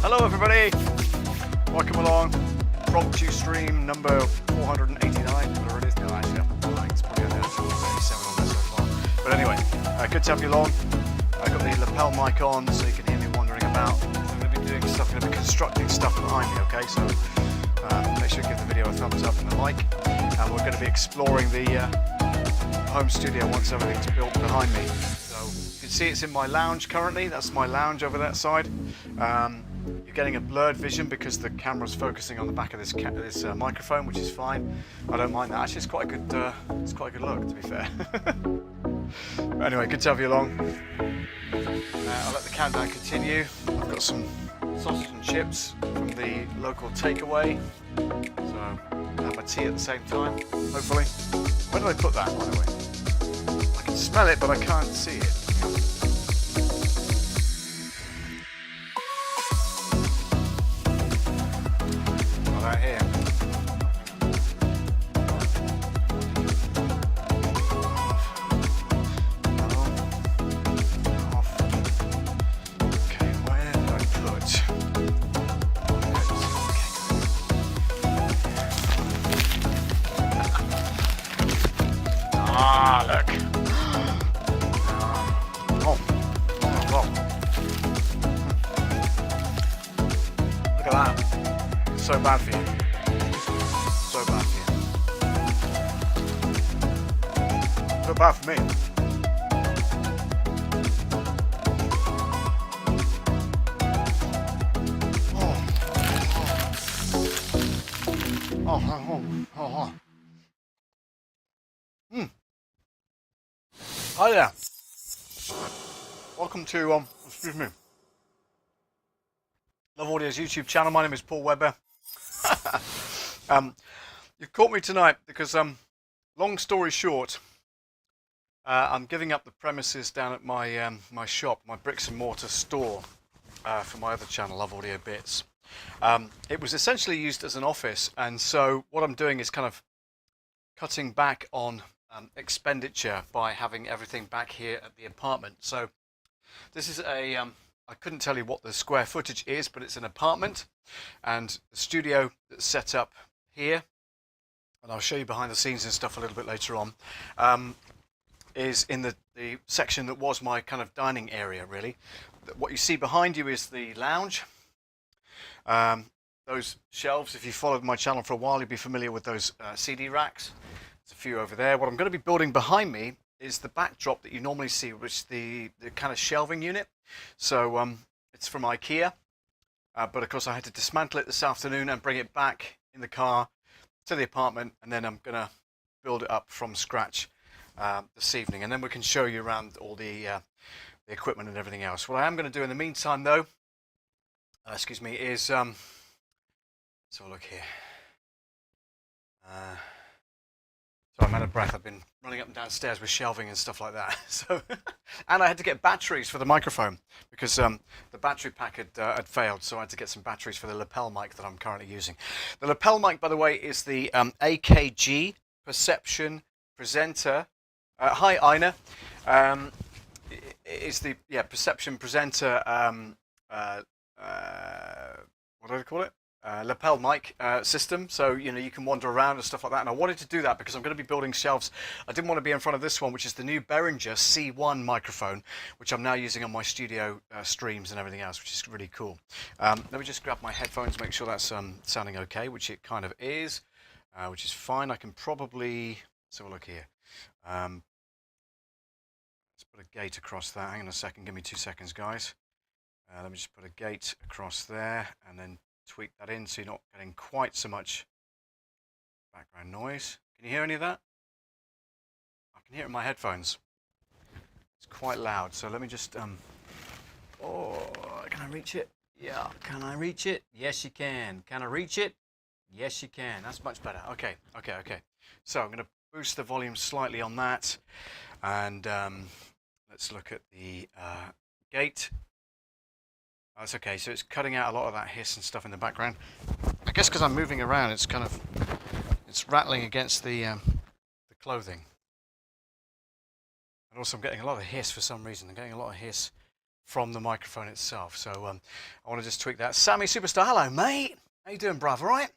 Hello everybody, welcome along. Promptu stream number 489, whatever it is. No, actually, it's probably on there, 37 on there so far. But anyway, good to have you along. I've got the lapel mic on so you can hear me wandering about. I'm going to be doing stuff, I'm going to be constructing stuff behind me, okay? So make sure you give the video a thumbs up and a like. And we're going to be exploring the home studio once everything's built behind me. So you can see it's in my lounge currently. That's my lounge over that side. You're getting a blurred vision because the camera's focusing on the back of this microphone, which is fine. I don't mind that. Actually, it's quite a good look, to be fair. Anyway, good to have you along. I'll let the countdown continue. I've got some sausage and chips from the local takeaway, so I'll have my tea at the same time, hopefully. Where did I put that, by the way? I can smell it, but I can't see it. Right here. Okay, where did I put? Ah, look. Look at that. So bad for you. So bad for you. So bad for me. Hi there. Welcome to excuse me, Love Audio's YouTube channel. My name is Paul Webber. You've caught me tonight because long story short, I'm giving up the premises down at my my shop, my bricks and mortar store, for my other channel, Love Audio Bits. It was essentially used as an office, and so what I'm doing is kind of cutting back on expenditure by having everything back here at the apartment. So this is a I couldn't tell you what the square footage is, but it's an apartment, and the studio that's set up here, and I'll show you behind the scenes and stuff a little bit later on, is in the section that was my kind of dining area, really. What you see behind you is the lounge. Those shelves, if you followed my channel for a while, you'll be familiar with those CD racks. There's a few over there. What I'm going to be building behind me is the backdrop that you normally see, which is the kind of shelving unit. So it's from IKEA, but of course I had to dismantle it this afternoon and bring it back in the car to the apartment, and then I'm going to build it up from scratch this evening, and then we can show you around all the equipment and everything else. What I am going to do in the meantime, though, excuse me, is let's have a look here. So I'm out of breath. I've been running up and down stairs with shelving and stuff like that. So, and I had to get batteries for the microphone because the battery pack had failed. So I had to get some batteries for the lapel mic that I'm currently using. The lapel mic, by the way, is the AKG Perception Presenter. Hi, Ina. It's the Perception Presenter. What do I call it? Lapel mic system, so you can wander around and stuff like that, and I wanted to do that because I'm going to be building shelves. I didn't want to be in front of this one, which is the new Behringer C1 microphone, which I'm now using on my studio streams and everything else, which is really cool. Let me just grab my headphones, make sure that's sounding okay, which it kind of is, which is fine. I can probably, let's have a look here. Let's put a gate across that. Hang on a second, give me 2 seconds, guys. Let me just put a gate across there and then tweak that in so you're not getting quite so much background noise. Can you hear any of that? I can hear it in my headphones. It's quite loud, so let me just oh, can I reach it? Yeah, can I reach it? Yes, you can. Can I reach it? Yes, you can. That's much better. Okay. So I'm going to boost the volume slightly on that, and let's look at the gate. That's okay, so it's cutting out a lot of that hiss and stuff in the background. I guess because I'm moving around, it's rattling against the clothing. And also I'm getting a lot of hiss for some reason. I'm getting a lot of hiss from the microphone itself. So I want to just tweak that. Sammy Superstar, hello mate. How you doing, bruv? All right?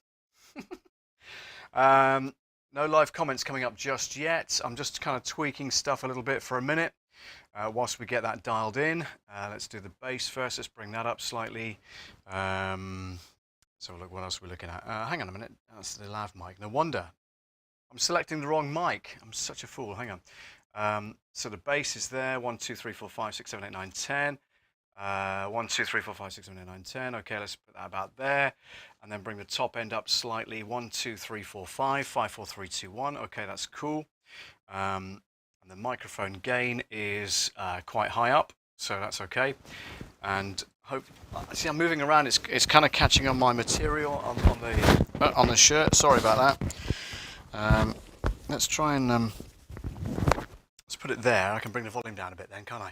No live comments coming up just yet. I'm just kind of tweaking stuff a little bit for a minute whilst we get that dialed in. Let's do the bass first. Let's bring that up slightly. So look, what else are we looking at? Hang on a minute. That's the lav mic. No wonder. I'm selecting the wrong mic. I'm such a fool. Hang on. So the bass is there. 1, 2, 3, 4, 5, 6, 7, 8, 9, 10. 1, 2, 3, 4, 5, 6, 7, 8, 9, 10. Okay, let's put that about there. And then bring the top end up slightly. 1, 2, 3, 4, 5. 5, 4, 3, 2, 1. Okay, that's cool. And the microphone gain is quite high up, so that's okay. And see, I'm moving around. It's kind of catching on my material on the shirt. Sorry about that. Let's try and let's put it there. I can bring the volume down a bit then, can't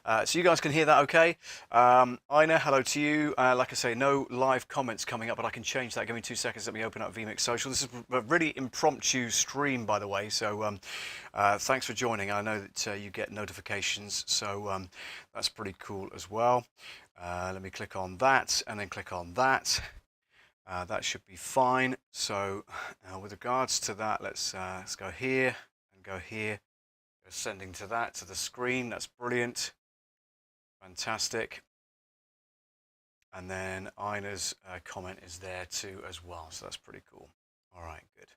I? So you guys can hear that okay. Ina, hello to you. Like I say, no live comments coming up, but I can change that. Give me 2 seconds. Let me open up vMix Social. This is a really impromptu stream, by the way, so thanks for joining. I know that you get notifications, so that's pretty cool as well. Let me click on that and then click on that. That should be fine. So with regards to that, let's go here and go here. Sending to that, to the screen. That's brilliant. Fantastic. And then Ina's comment is there too as well. So that's pretty cool. All right, good.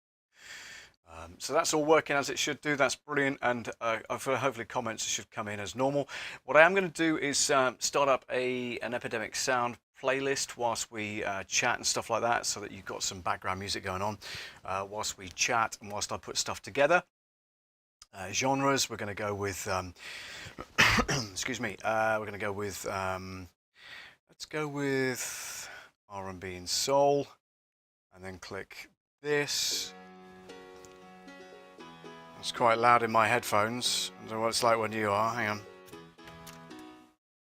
So that's all working as it should do. That's brilliant. And hopefully comments should come in as normal. What I am going to do is start up an Epidemic Sound playlist whilst we chat and stuff like that, so that you've got some background music going on whilst we chat and whilst I put stuff together. Genres, we're going to go with excuse me, we're going to go with let's go with R&B and soul, and then click this. It's quite loud in my headphones. I don't know what it's like when you are. Hang on,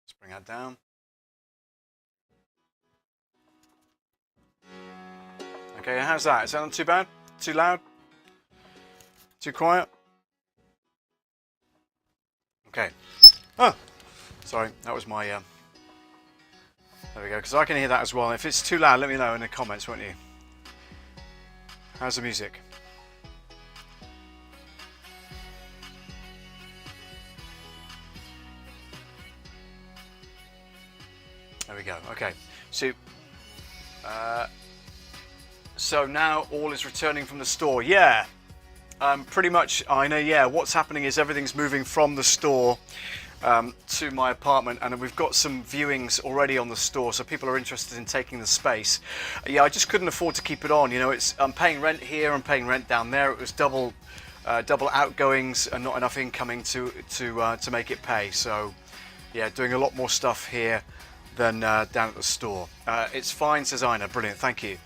let's bring that down. Okay, how's that? Is that not too bad? Too loud? Too quiet? Okay. Oh, sorry, that was my, there we go, because I can hear that as well. If it's too loud, let me know in the comments, won't you? How's the music? There we go, okay. So now all is returning from the store. Yeah. Pretty much, I know, yeah, what's happening is everything's moving from the store to my apartment, and we've got some viewings already on the store, so people are interested in taking the space. Yeah, I just couldn't afford to keep it on, you know, I'm paying rent here, I'm paying rent down there. It was double outgoings and not enough incoming to make it pay. So yeah, doing a lot more stuff here than down at the store. It's fine, says Ina. Brilliant, thank you.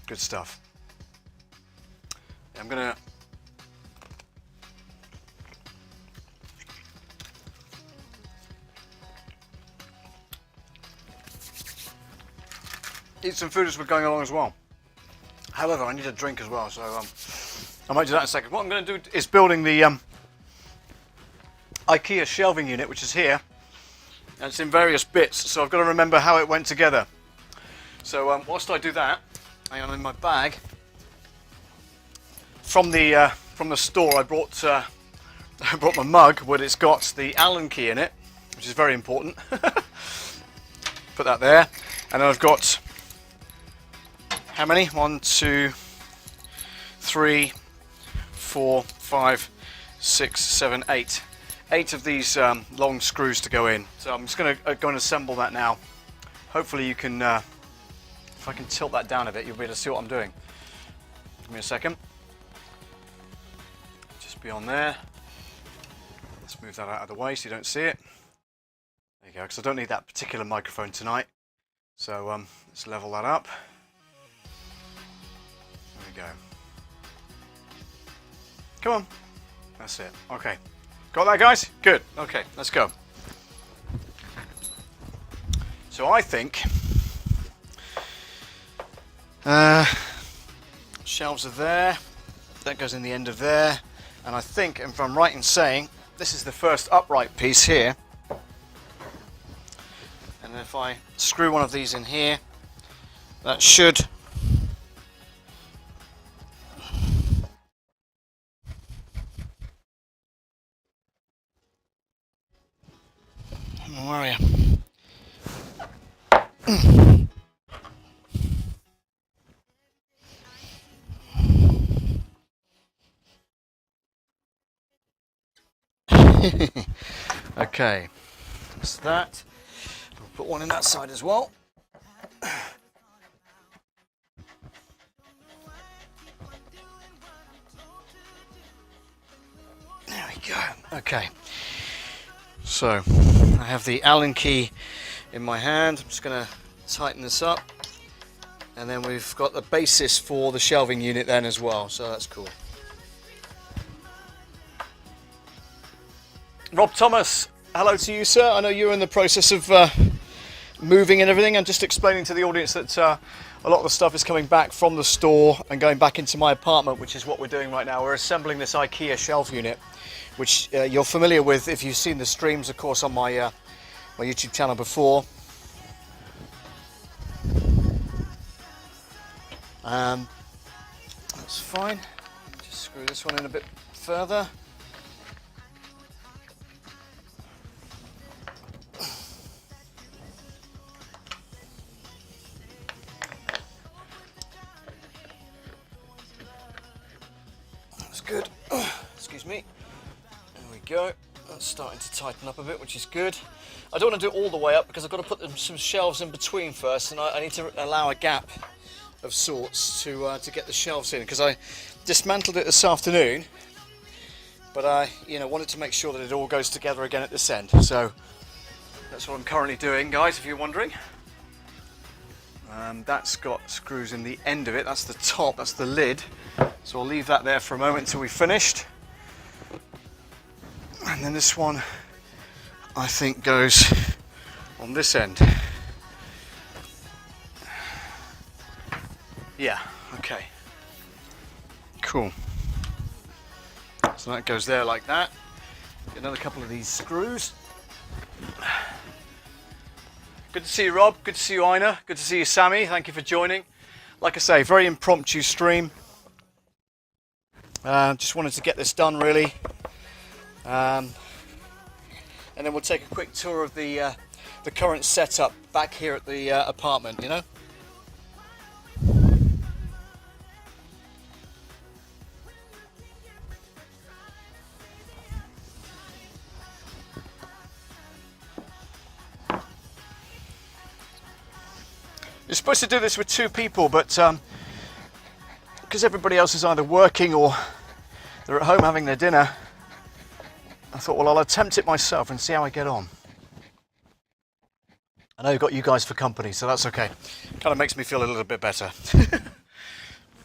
Good stuff. I'm gonna eat some food as we're going along as well. However, I need a drink as well, so I might do that in a second. What I'm going to do is building the IKEA shelving unit, which is here, and it's in various bits, so I've got to remember how it went together. So whilst I do that, hang on, in my bag from the store, I brought my mug, where it's got the Allen key in it, which is very important. Put that there, and then I've got how many? 1, 2, 3, 4, 5, 6, 7, 8. 8 of these long screws to go in. So I'm just going to go and assemble that now. Hopefully you can, if I can tilt that down a bit, you'll be able to see what I'm doing. Give me a second. Just be on there. Let's move that out of the way so you don't see it. There you go, because I don't need that particular microphone tonight. So let's level that up. There we go. Come on. That's it. Okay. Got that, guys? Good. Okay, let's go. So I think shelves are there. That goes in the end of there. And I think, if I'm right in saying, this is the first upright piece here. And if I screw one of these in here, that should where are you? Okay, that's that. I'll put one in that side as well. There we go. Okay, so I have the Allen key in my hand. I'm just going to tighten this up, and then we've got the basis for the shelving unit then as well, so that's cool. Rob Thomas, hello to you, sir. I know you're in the process of moving and everything. I'm just explaining to the audience that a lot of the stuff is coming back from the store and going back into my apartment, which is what we're doing right now. We're assembling this IKEA shelf unit, which you're familiar with if you've seen the streams, of course, on my my YouTube channel before. That's fine. Just screw this one in a bit further. That's good. Excuse me. There we go. That's starting to tighten up a bit, which is good. I don't want to do it all the way up because I've got to put some shelves in between first, and I need to allow a gap of sorts to get the shelves in, because I dismantled it this afternoon, but I wanted to make sure that it all goes together again at this end. So that's what I'm currently doing, guys, if you're wondering. That's got screws in the end of it. That's the top, that's the lid. So I'll leave that there for a moment until we've finished. And then this one, I think, goes on this end. Yeah, okay. Cool. So that goes there like that. Get another couple of these screws. Good to see you, Rob. Good to see you, Ina. Good to see you, Sammy. Thank you for joining. Like I say, very impromptu stream. Just wanted to get this done, really. And then we'll take a quick tour of the current setup back here at the apartment, you know. You're supposed to do this with 2 people, but because everybody else is either working or they're at home having their dinner, I thought, well, I'll attempt it myself and see how I get on. I know you've got you guys for company, so that's okay. Kind of makes me feel a little bit better.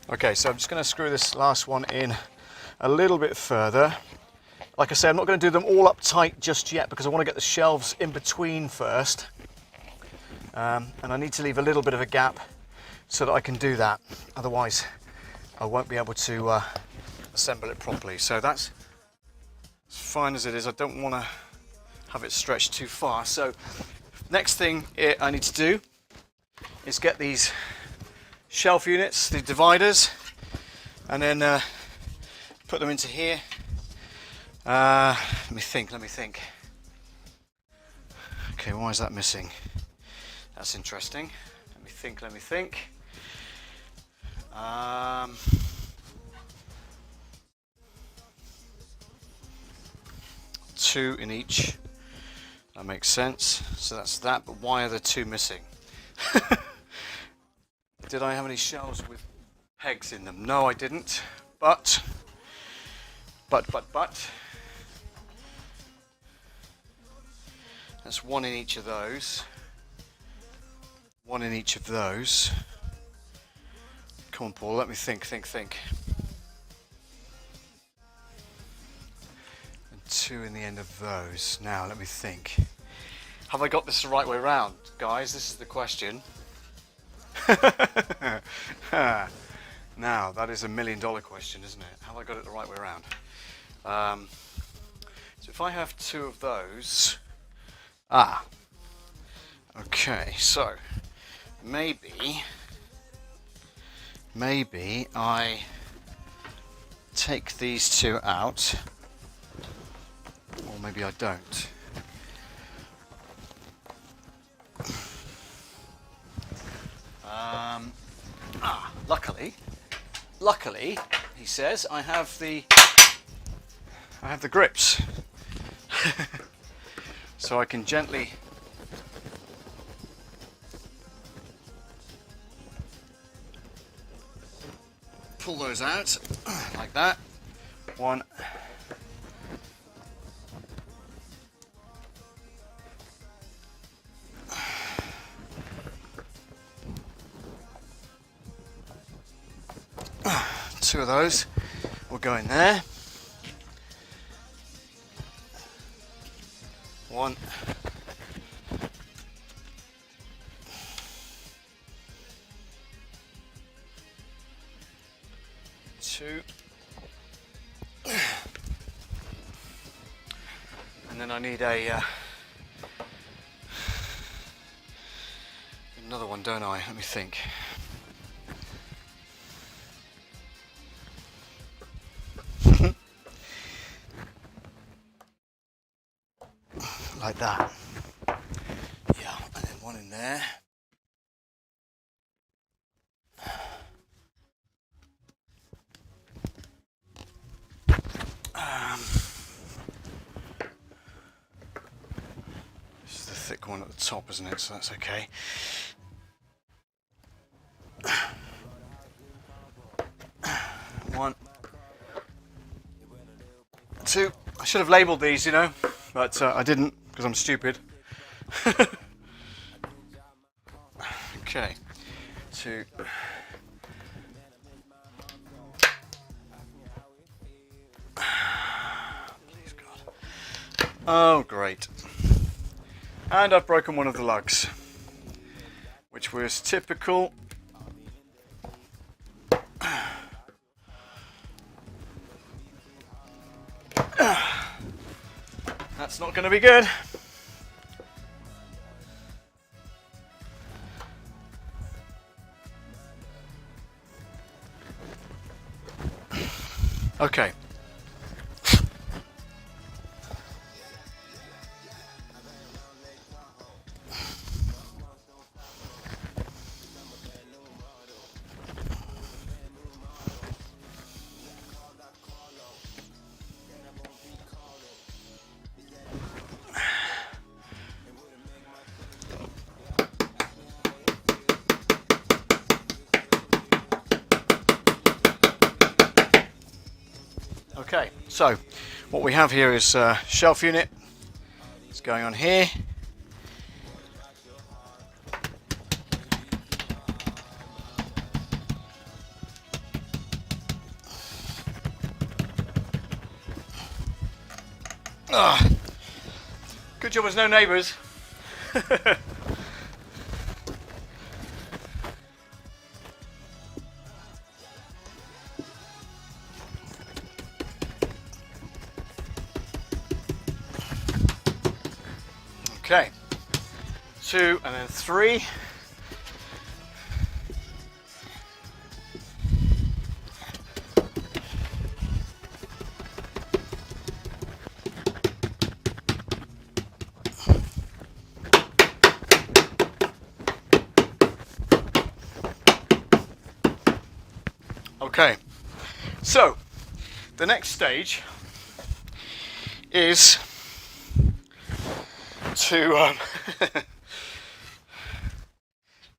Okay, so I'm just going to screw this last one in a little bit further. Like I say, I'm not going to do them all up tight just yet because I want to get the shelves in between first. And I need to leave a little bit of a gap so that I can do that. Otherwise, I won't be able to assemble it properly. So that's as fine as it is. I don't want to have it stretched too far. So next thing I need to do is get these shelf units, the dividers, and then put them into here. Let me think. Okay, why is that missing? That's interesting. Let me think. 2 in each. That makes sense. So that's that, but why are there 2 missing? Did I have any shelves with pegs in them? No, I didn't. But. That's 1 in each of those. 1 in each of those. Come on, Paul, let me think. And 2 in the end of those. Now, let me think. Have I got this the right way round? Guys, this is the question. Now, that is $1 million question, isn't it? Have I got it the right way around? So if I have 2 of those... Okay, so maybe I take these two out, or maybe I don't. Luckily, he says I have the grips, so I can gently pull those out like that. One. Two of those will go in there. One. Two. And then I need another one, don't I? Let me think. Like that. Yeah, and then one in there. This is the thick one at the top, isn't it? So that's okay. One. Two. I should have labelled these, you know, but I didn't because I'm stupid. Okay. Two. Please God. Oh, great. And I've broken one of the lugs, which was typical. That's not going to be good. Okay. Okay, so what we have here is a shelf unit. It's going on here. Good job there's no neighbours. Okay, 2 and then 3. Okay, so the next stage is to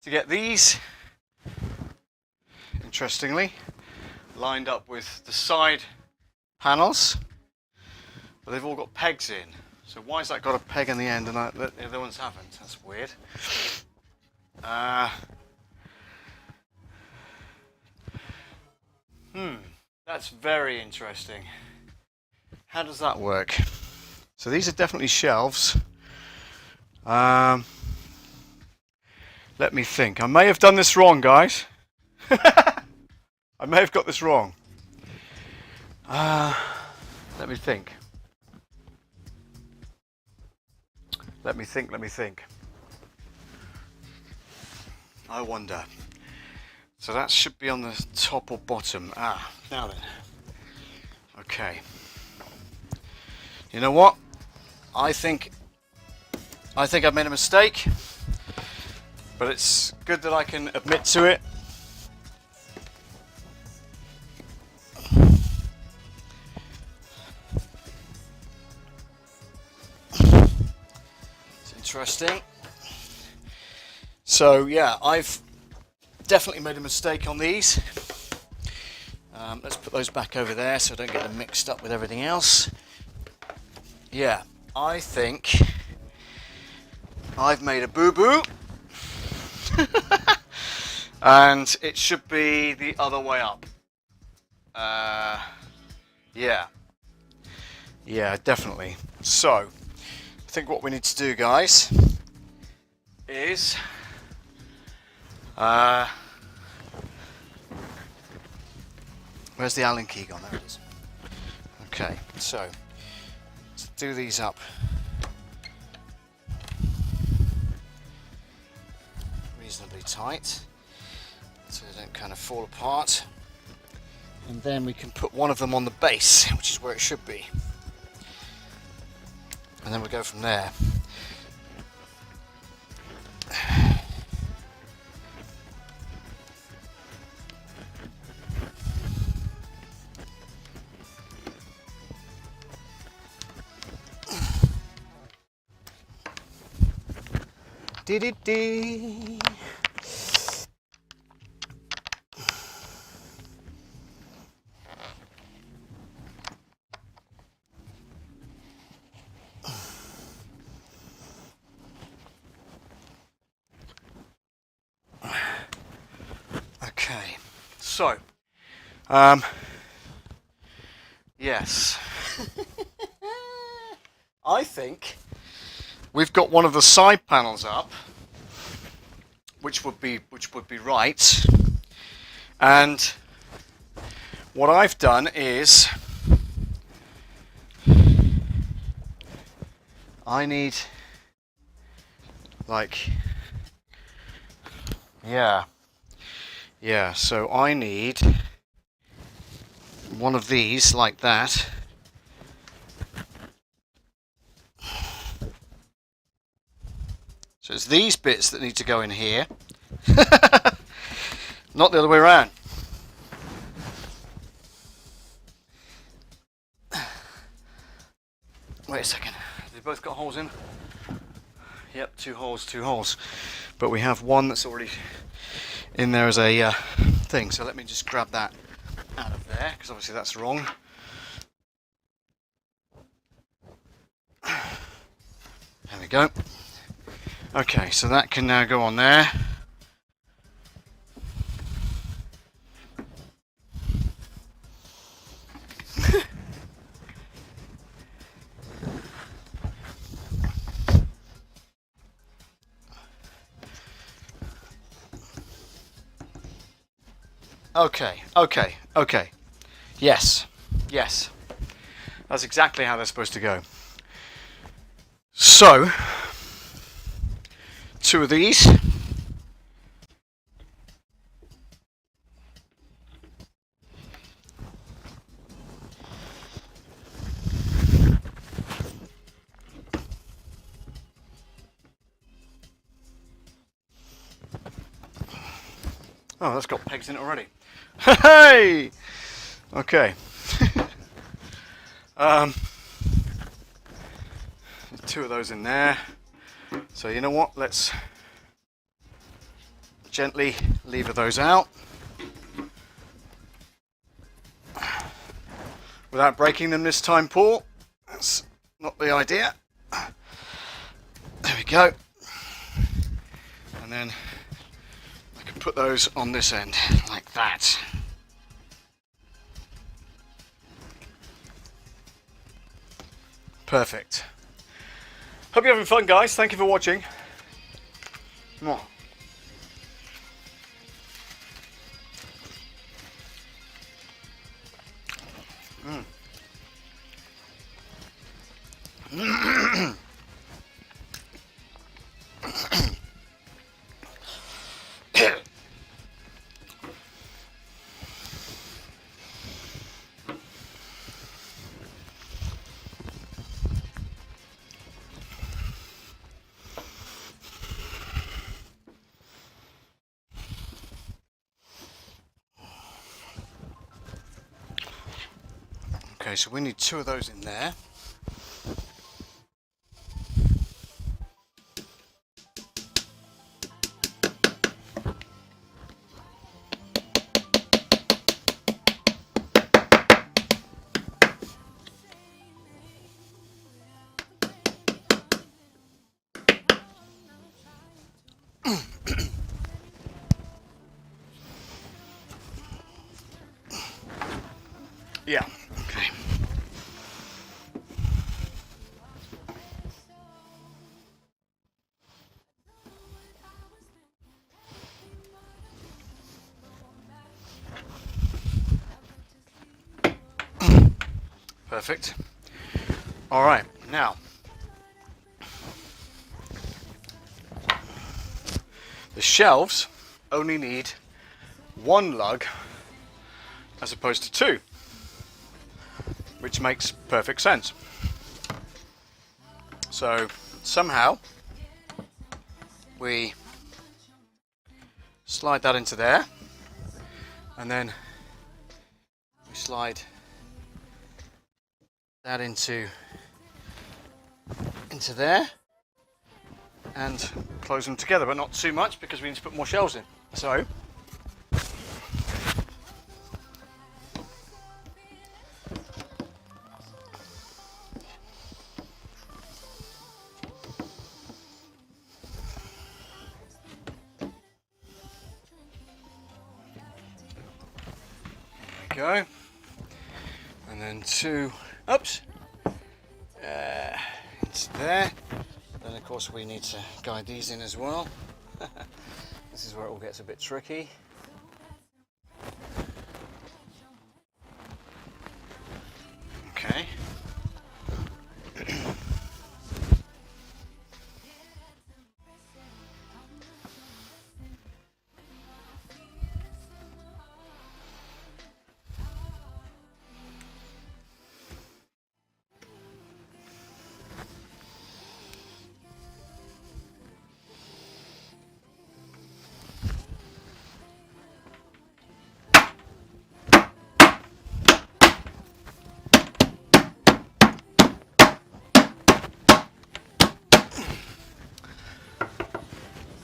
to get these, interestingly, lined up with the side panels, but they've all got pegs in. So why has that got a peg in the end and the other ones haven't? That's weird. That's very interesting. How does that work? So these are definitely shelves. Let me think. I may have done this wrong, guys. I may have got this wrong. Let me think. Let me think. I wonder. So that should be on the top or bottom. Ah, now then. Okay. You know what? I think I've made a mistake, but it's good that I can admit to it. It's interesting. So yeah, I've definitely made a mistake on these. Let's put those back over there so I don't get them mixed up with everything else. Yeah, I think I've made a boo-boo. And it should be the other way up. Yeah, definitely. So, I think what we need to do, guys, is where's the Allen key gone? There it is. Okay, so let's do these up reasonably tight so they don't kind of fall apart. And then we can put one of them on the base, which is where it should be. And then we'll go from there. Dee-dee-dee. Okay, so, yes, I think we've got one of the side panels up, which would be right, and what I've done is I need, like, yeah, so I need one of these like that. So it's these bits that need to go in here, not the other way around. Wait a second, they both got holes in? Yep, two holes. But we have one that's already in there as a thing, so let me just grab that out of there, because obviously that's wrong. There we go. Okay, so that can now go on there. Okay. Yes. That's exactly how they're supposed to go. So, two of these. Oh, that's got pegs in it already. Hey! Okay. Two of those in there. So you know what? Let's gently lever those out without breaking them this time, Paul. That's not the idea. There we go. And then I can put those on this end like that. Perfect. Hope you're having fun, guys. Thank you for watching. Mwah. Okay, so we need 2 of those in there. Yeah, okay. Perfect. All right, now the shelves only need 1 lug as opposed to 2, which makes perfect sense. So somehow we slide that into there, and then we slide that into there and close them together, but not too much because we need to put more shelves in. So go, and then 2 ups into there. Then of course we need to guide these in as well. This is where it all gets a bit tricky. Okay.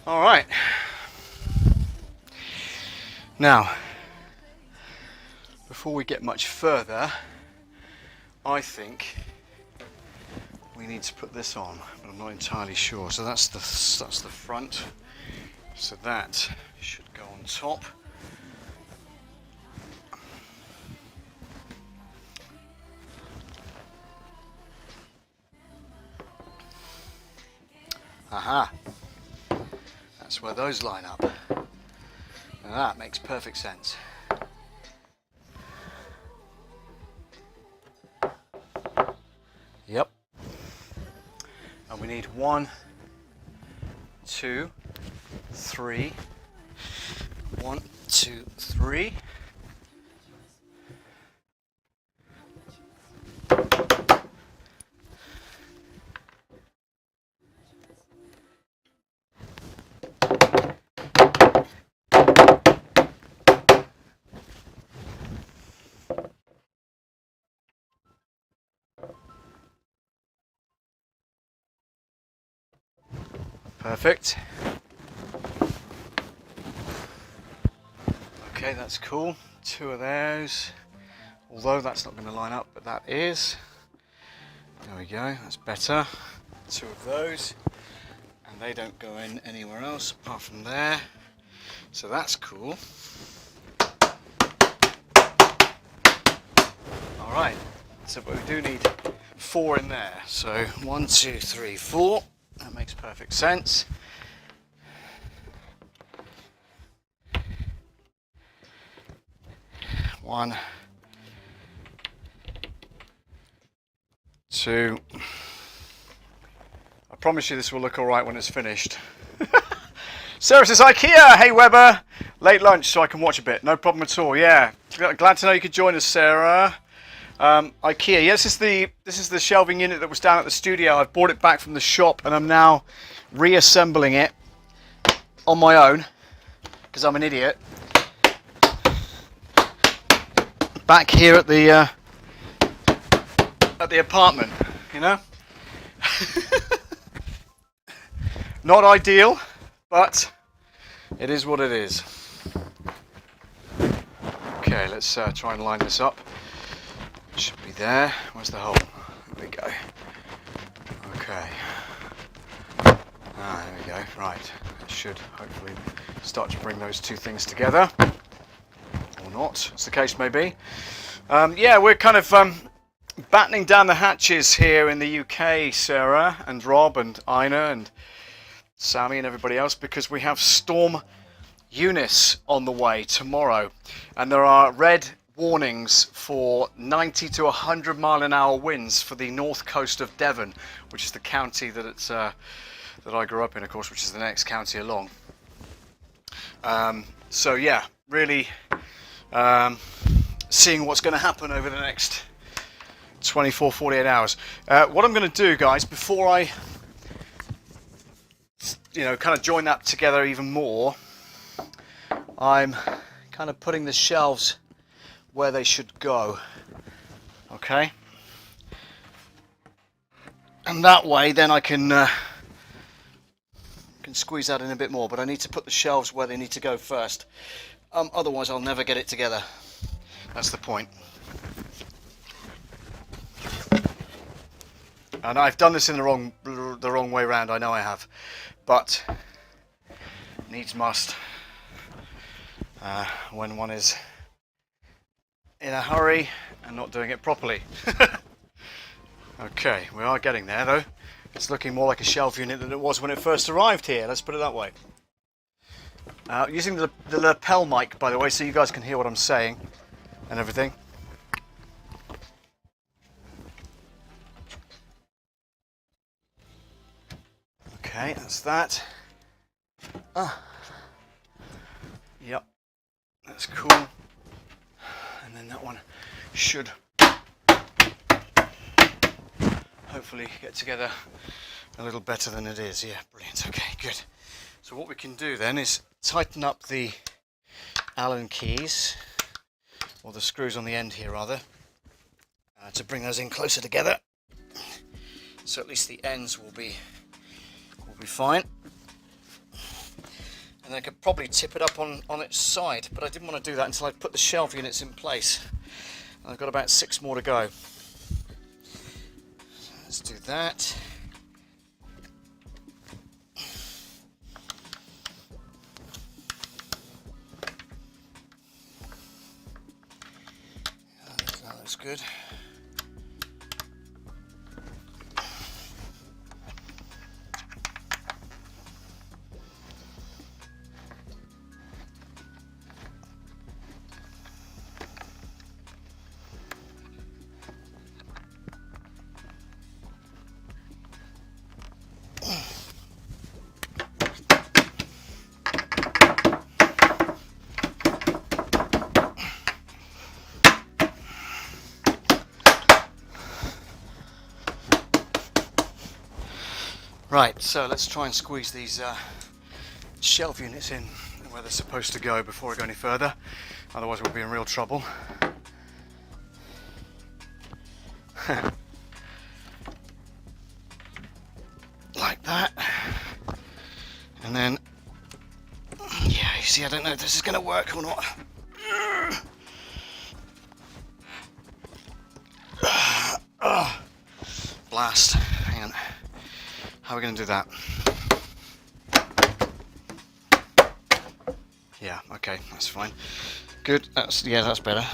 All right. Now, before we get much further, I think we need to put this on, but I'm not entirely sure. So that's the front. So that should go on top. Aha. That's where those line up. Now that makes perfect sense. Yep. And we need 1, 2, 3. 1, 2, 3. Perfect. Okay, that's cool. 2 of those. Although that's not going to line up, but that is. There we go, that's better. 2 of those. And they don't go in anywhere else apart from there. So that's cool. Alright, so but we do need 4 in there. So 1, 2, 3, 4. That makes perfect sense. One, 2. I promise you this will look alright when it's finished. Sarah says, IKEA! Hey Weber! Late lunch so I can watch a bit. No problem at all, yeah. Glad to know you could join us, Sarah. IKEA, yes, this is the shelving unit that was down at the studio. I've bought it back from the shop and I'm now reassembling it on my own because I'm an idiot. Back here at the at the apartment, you know. Not ideal, but it is what it is. Okay, let's try and line this up. Should be there. Where's the hole? There we go. Okay. There we go. Right. It should hopefully start to bring those two things together. Or not, as the case may be. Yeah, we're kind of battening down the hatches here in the UK, Sarah and Rob and Ina and Sammy and everybody else, because we have Storm Eunice on the way tomorrow, and there are red warnings for 90 to 100 mile an hour winds for the north coast of Devon, which is the county that it's that I grew up in, of course, which is the next county along. So yeah, really seeing what's going to happen over the next 24-48 hours. What I'm going to do, guys, before I kind of join that together even more, I'm kind of putting the shelves where they should go. Okay, and that way then I can squeeze that in a bit more, but I need to put the shelves where they need to go first. Otherwise I'll never get it together. That's the point. And I've done this in the wrong way round, I know I have, but needs must when one is in a hurry and not doing it properly. Okay, we are getting there though. It's looking more like a shelf unit than it was when it first arrived here, let's put it that way. Using the lapel mic, by the way, so you guys can hear what I'm saying and everything. Okay, that's that. Yep, that's cool. And then that one should hopefully get together a little better than it is. Yeah, brilliant. Okay, good. So what we can do then is tighten up the Allen keys, or the screws on the end here rather, to bring those in closer together. So at least the ends will be fine. And I could probably tip it up on its side, but I didn't want to do that until I put the shelf units in place. And I've got about 6 more to go. Let's do that. That looks good. Right, so let's try and squeeze these shelf units in where they're supposed to go before I go any further, otherwise we'll be in real trouble. Like that. And then, yeah, you see, I don't know if this is going to work or not. Blast. Hang on. How are we going to do that? Yeah, okay, that's fine. Good, that's better.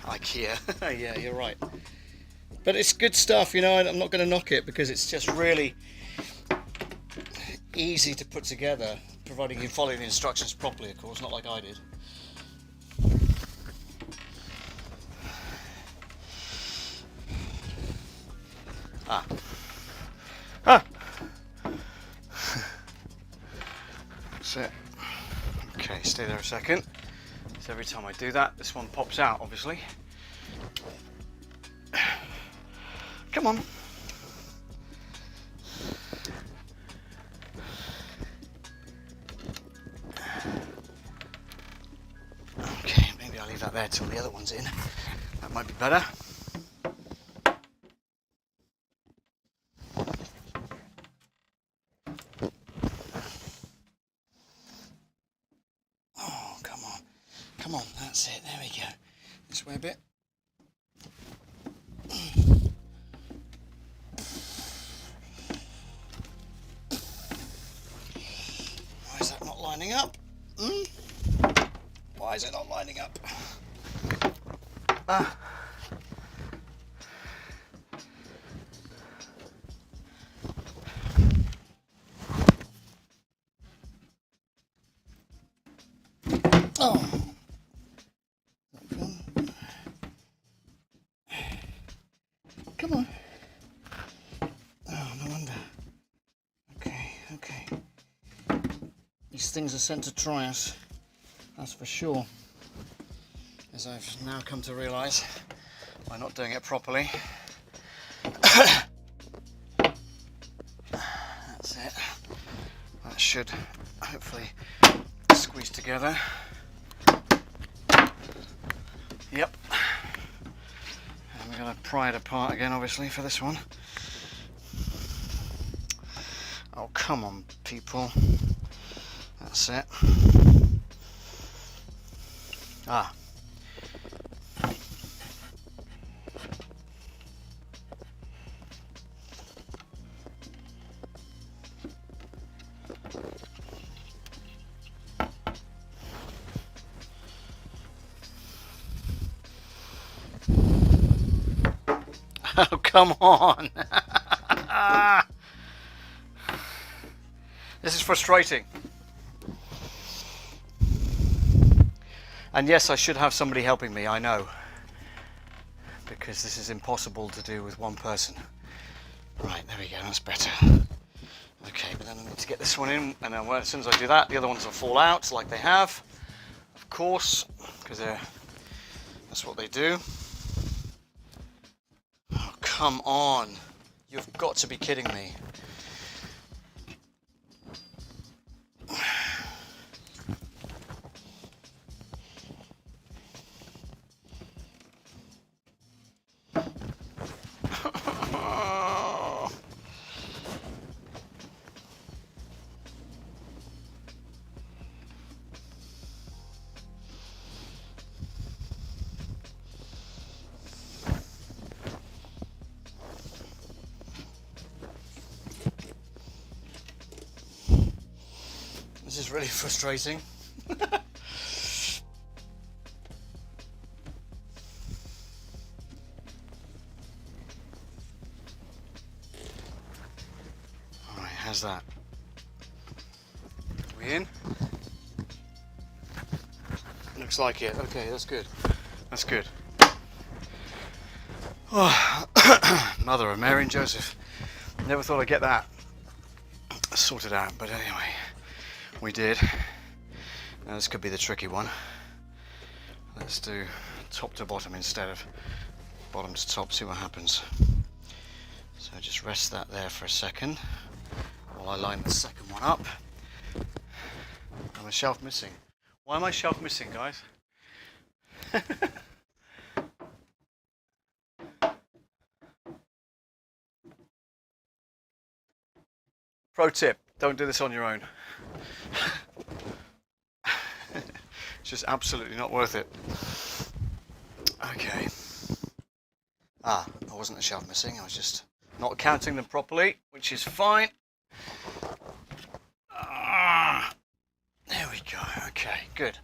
IKEA, yeah, you're right. But it's good stuff, you know, I'm not going to knock it because it's just really easy to put together, providing you follow the instructions properly, of course, not like I did. That's it. Okay, stay there a second. So every time I do that, this one pops out, obviously. Come on. leave that there till the other one's in. That might be better. Oh, come on. Come on, that's it. There we go. This way a bit. Why is that not lining up? Why is it not lining up? Oh. Come on. Oh, no wonder. Okay. These things are sent to try us. That's for sure. As I've now come to realise by not doing it properly. That's it. That should hopefully squeeze together. Yep. And we're going to pry it apart again, obviously, for this one. Oh, come on, people. That's it. Ah. Oh, come on. This is frustrating. And yes, I should have somebody helping me, I know. Because this is impossible to do with one person. Right, there we go, that's better. Okay, but then I need to get this one in, and then as soon as I do that, the other ones will fall out like they have. Of course, because that's what they do. Oh, come on. You've got to be kidding me. This is really frustrating. Alright, how's that? Are we in? Looks like it. Okay, that's good. That's good. Oh, Mother of Mary and Joseph. Never thought I'd get that sorted out, but anyway. We did. Now this could be the tricky one. Let's do top to bottom instead of bottom to top, see what happens. So just rest that there for a second while I line the second one up. I'm a shelf missing. Why am I shelf missing, guys? Pro tip, don't do this on your own. It's just absolutely not worth it. Okay. I wasn't a shelf missing, I was just not counting them properly, which is fine. There we go. Okay, good.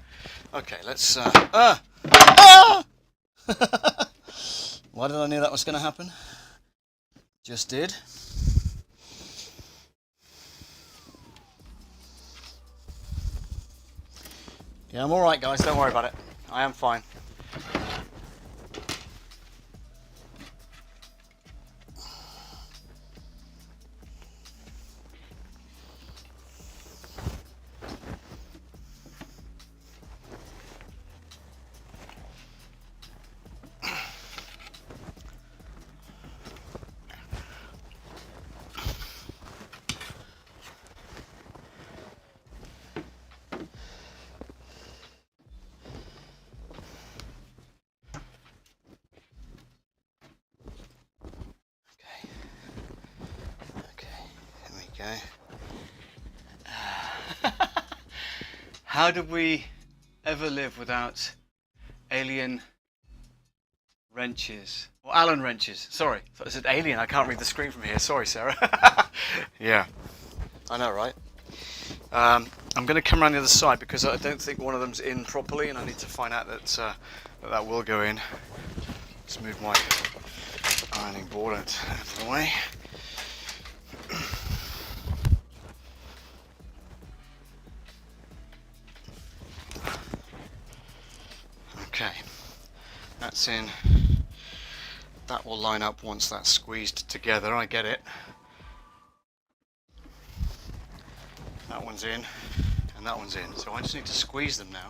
Okay, let's Why did I know that was going to happen? Just did. Yeah, I'm alright guys, don't worry about it. I am fine. go. How did we ever live without alien wrenches? Or Allen wrenches, sorry. I thought I said alien, I can't read the screen from here. Sorry, Sarah. Yeah, I know, right? I'm going to come around the other side because I don't think one of them's in properly, and I need to find out that that will go in. Let's move my ironing board out of the way. Okay, that's in. That will line up once that's squeezed together, I get it. That one's in, and that one's in. So I just need to squeeze them now.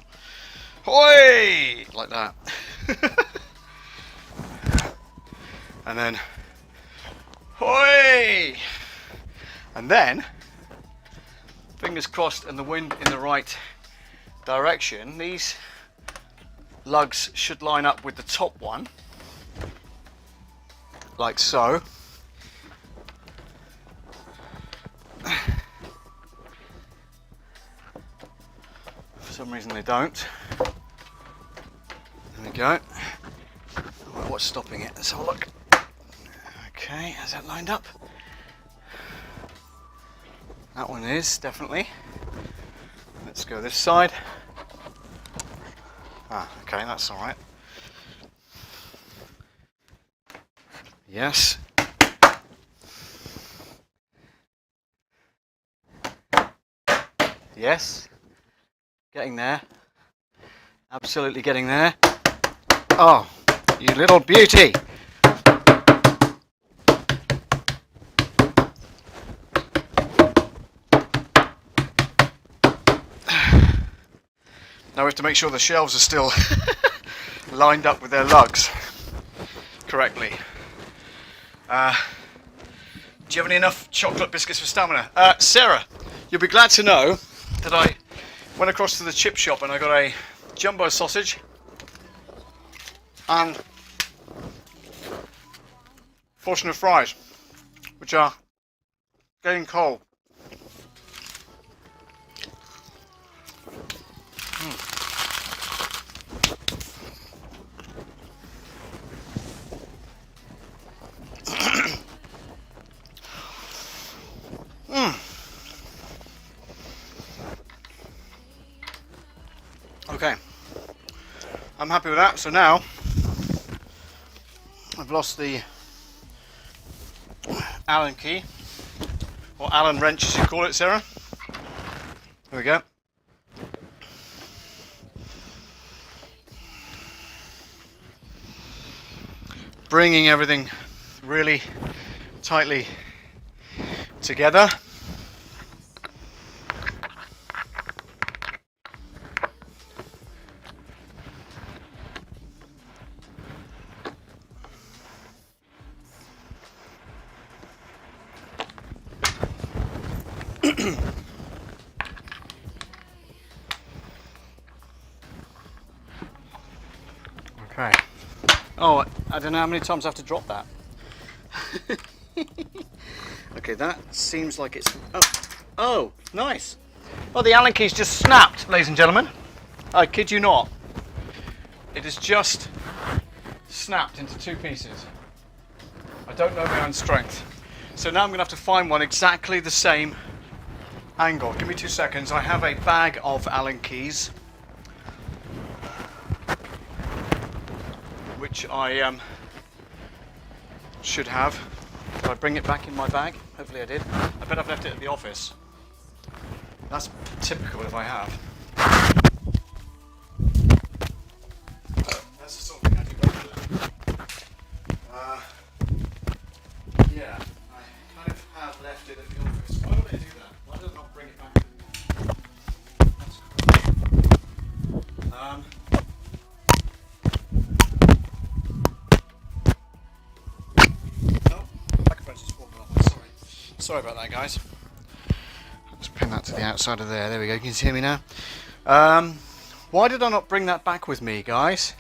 Hoi! Like that. And then, hoi! And then, fingers crossed and the wind in the right direction, these lugs should line up with the top one, like so. For some reason they don't. There we go. What's stopping it? Let's have a look. Okay, has that lined up? That one is, definitely. Let's go this side. Ah, okay, that's all right. Yes. Yes. Getting there. Absolutely getting there. Oh, you little beauty. Now we have to make sure the shelves are still lined up with their lugs correctly. Do you have any enough chocolate biscuits for stamina? Sarah, you'll be glad to know that I went across to the chip shop and I got a jumbo sausage and a portion of fries, which are getting cold. Okay, I'm happy with that. So now I've lost the Allen key, or Allen wrench as you call it, Sarah. There we go. Bringing everything really tightly together. Okay. Oh, I don't know how many times I have to drop that. Okay, that seems like it's... Oh, nice. Oh, the Allen key's just snapped, ladies and gentlemen. I kid you not. It is just snapped into two pieces. I don't know my own strength. So now I'm going to have to find one exactly the same angle. Give me 2 seconds. I have a bag of Allen keys, which I should have. Did I bring it back in my bag? Hopefully I did. I bet I've left it at the office. That's typical if I have. That's the sort of thing I do regularly. Yeah, I kind of have left it at the office. Why would I do that? Why did I not bring it back with me? That's cool. Sorry about that, guys. Let's pin that to the outside of there. There we go. Can you hear me now? Why did I not bring that back with me, guys?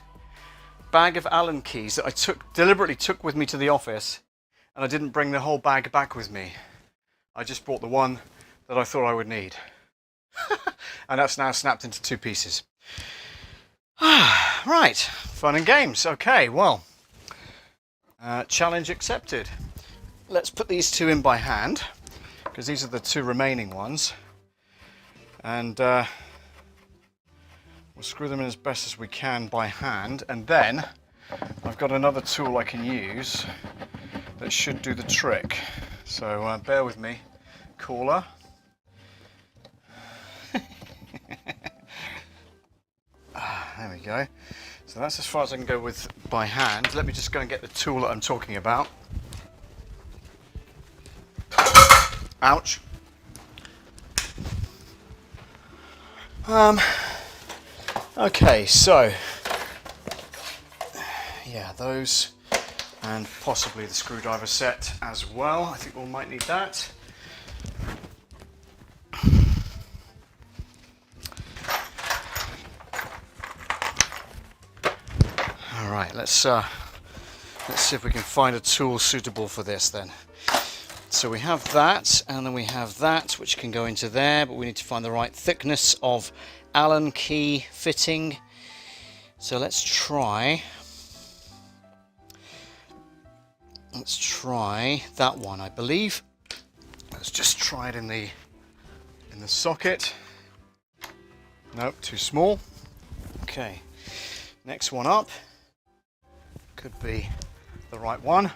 Bag of Allen keys that I deliberately took with me to the office, and I didn't bring the whole bag back with me. I just bought the one that I thought I would need. And that's now snapped into 2 pieces. Right, fun and games. Okay, well, challenge accepted. Let's put these 2 in by hand, because these are the 2 remaining ones. And we'll screw them in as best as we can by hand. And then I've got another tool I can use that should do the trick. So bear with me, caller. There we go. So that's as far as I can go with by hand. Let me just go and get the tool that I'm talking about. Ouch. Okay, so yeah, those, and possibly the screwdriver set as well. I think we might need that. All right, let's see if we can find a tool suitable for this then. So we have that, and then we have that, which can go into there, but we need to find the right thickness of Allen key fitting. So let's try that one, I believe. Let's just try it in the socket. Nope, too small. Okay, next one up. Could be the right one.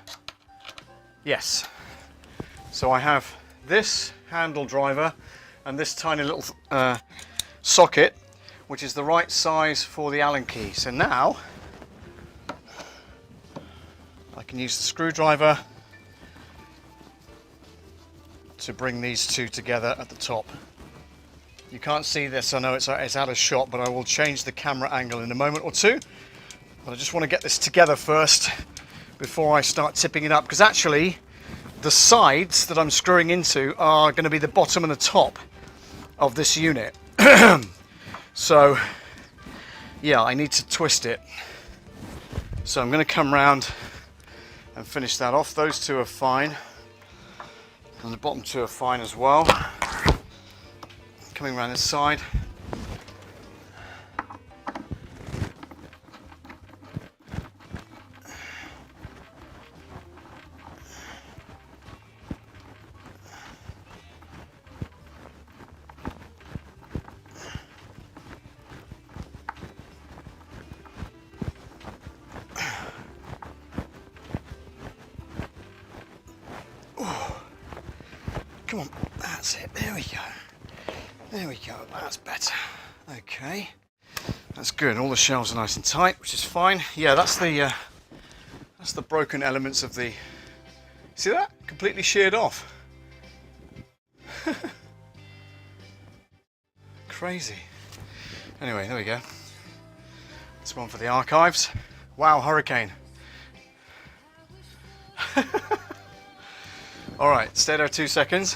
Yes. So I have this handle driver and this tiny little socket, which is the right size for the Allen key. So now I can use the screwdriver to bring these 2 together at the top. You can't see this, I know it's out of shot, but I will change the camera angle in a moment or 2. But I just want to get this together first before I start tipping it up, because actually the sides that I'm screwing into are going to be the bottom and the top of this unit. So yeah, I need to twist it. So I'm going to come round and finish that off. Those 2 are fine, and the bottom 2 are fine as well. Coming around this side. Come on, that's it, there we go. There we go, that's better. Okay, that's good, all the shelves are nice and tight, which is fine. Yeah, that's the broken elements of the, see that? Completely sheared off. Crazy. Anyway, there we go. This one for the archives. Wow, hurricane. All right, stay there 2 seconds.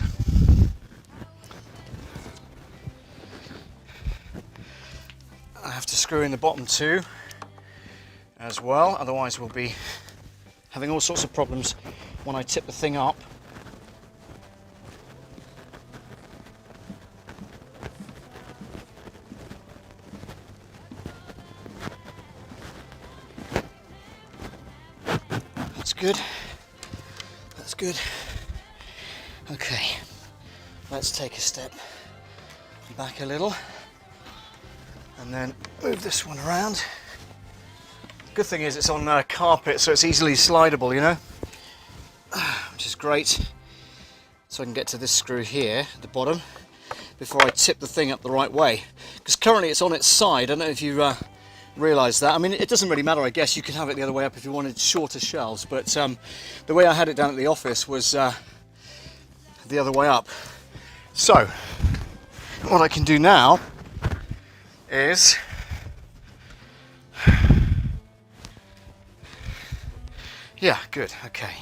I have to screw in the bottom 2 as well, otherwise we'll be having all sorts of problems when I tip the thing up. That's good. That's good. Okay, let's take a step back a little and then move this one around. Good thing is it's on carpet, so it's easily slidable, you know, which is great. So I can get to this screw here at the bottom before I tip the thing up the right way, because currently it's on its side. I don't know if you realise that. I mean, it doesn't really matter, I guess. You can have it the other way up if you wanted shorter shelves, but the way I had it down at the office was the other way up. So what I can do now is yeah, good, okay,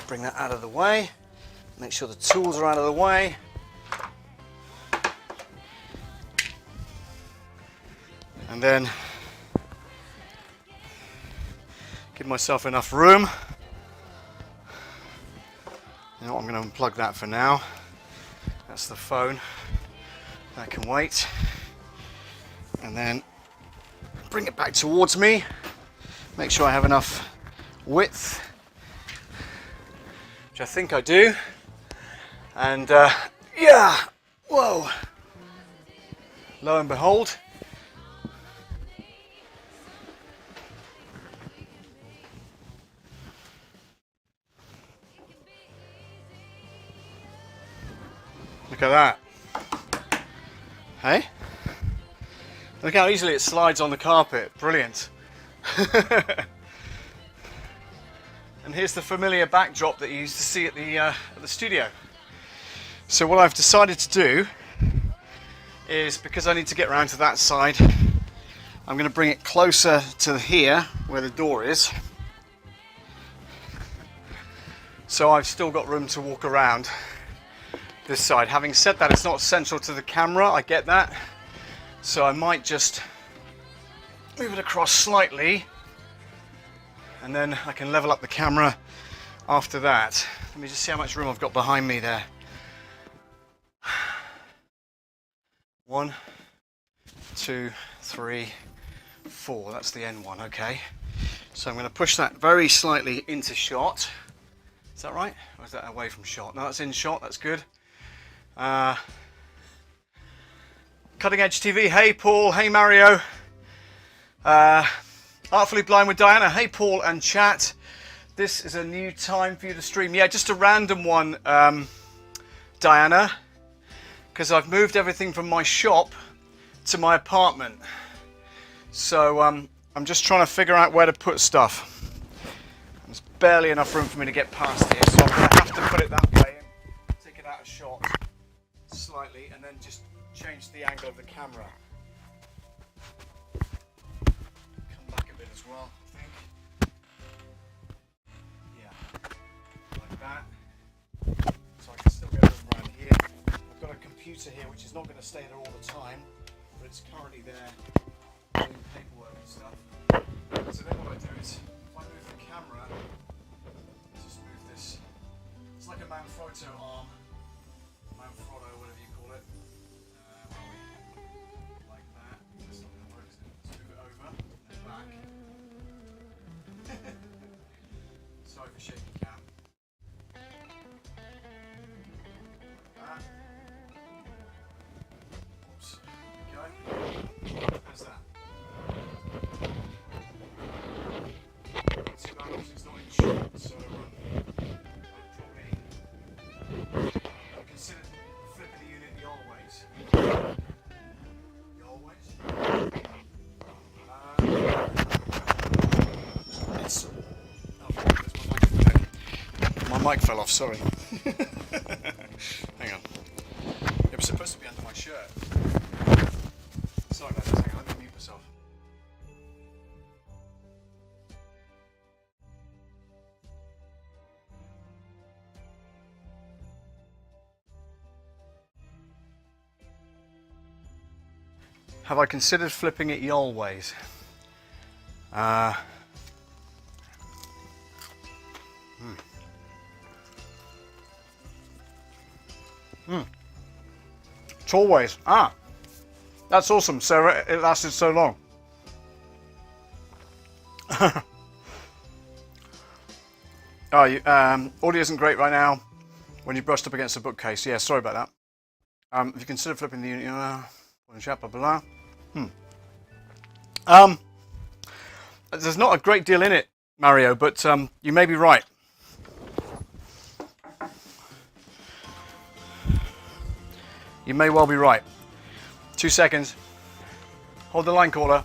bring that out of the way, make sure the tools are out of the way, and then give myself enough room. Now I'm going to unplug that for now. That's the phone. That can wait. And then bring it back towards me. Make sure I have enough width, which I think I do. And yeah, whoa. Lo and behold. Look at that. Hey? Look how easily it slides on the carpet. Brilliant. And here's the familiar backdrop that you used to see at the studio. So what I've decided to do is, because I need to get around to that side, I'm going to bring it closer to here where the door is. So I've still got room to walk around this side. Having said that, it's not central to the camera, I get that. So I might just move it across slightly, and then I can level up the camera after that. Let me just see how much room I've got behind me there. 1, 2, 3, 4. That's the end one, okay. So I'm going to push that very slightly into shot. Is that right? Or is that away from shot? No, that's in shot, that's good. Cutting Edge TV, hey Paul, hey Mario. Artfully Blind with Diana, hey Paul and chat. This is a new time for you to stream. Yeah, just a random one, Diana, because I've moved everything from my shop to my apartment. So I'm just trying to figure out where to put stuff. There's barely enough room for me to get past here, so I'm going to have to put it that way and take it out of shot slightly, and then just change the angle of the camera. Come back a bit as well, I think. Yeah, like that. So I can still get over around here. I've got a computer here which is not going to stay there all the time, but it's currently there doing paperwork and stuff. So then what I do is, if I move the camera, just move this. It's like a Manfrotto arm. Manfrotto, whatever you call it. Like that. That's not going to work, is it? Let's move it over and back. Sorry for shaking cam. Like that. Oops. There we go. How's that? See, that obviously is not in shot, so I'd probably consider flipping the unit the old ways. The old ways? It's... Oh, my mic fell off, sorry. Hang on. It was supposed to be under my shirt. Sorry about this, hang on, let me mute myself. Have I considered flipping it y'all ways? Tall ways. Ah, that's awesome. So it lasted so long. Oh, audio isn't great right now when you brushed up against the bookcase. Yeah, sorry about that. If you consider flipping the unit, blah, blah, blah. There's not a great deal in it, Mario, but you may be right. You may well be right. 2 seconds. Hold the line, caller.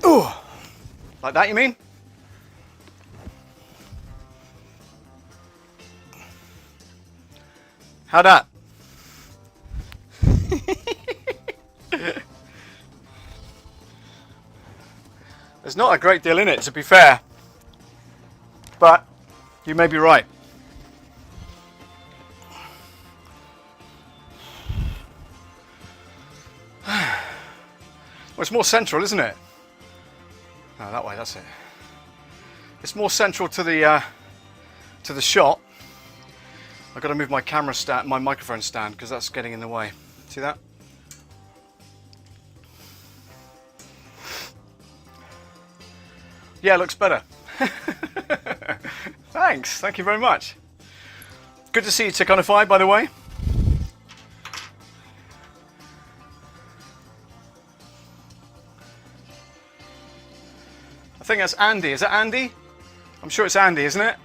Ooh. Like that, you mean? How that? There's not a great deal in it, to be fair. But you may be right. Well, it's more central, isn't it? No, that way, that's it. It's more central to the shot. I've got to move my camera stand, my microphone stand, because that's getting in the way. See that? Yeah, it looks better. Thanks, thank you very much. Good to see you, Ticonify, by the way. I think that's Andy. Is that Andy? I'm sure it's Andy, isn't it?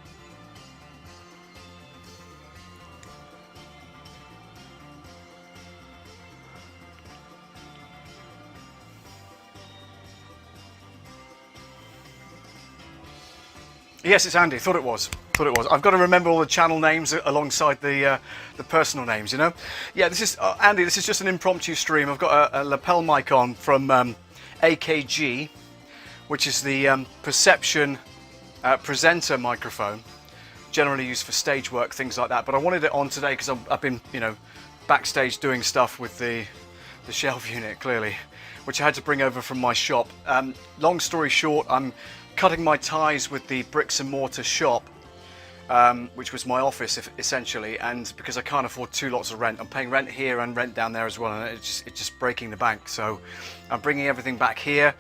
Yes, it's Andy. Thought it was. I've got to remember all the channel names alongside the personal names, you know. Yeah, this is Andy. This is just an impromptu stream. I've got a lapel mic on from AKG, which is the Perception presenter microphone, generally used for stage work, things like that. But I wanted it on today because I've been, you know, backstage doing stuff with the shelf unit, clearly, which I had to bring over from my shop. Long story short, I'm cutting my ties with the bricks and mortar shop, which was my office essentially, and because I can't afford 2 lots of rent, I'm paying rent here and rent down there as well, and it's just breaking the bank. So I'm bringing everything back here.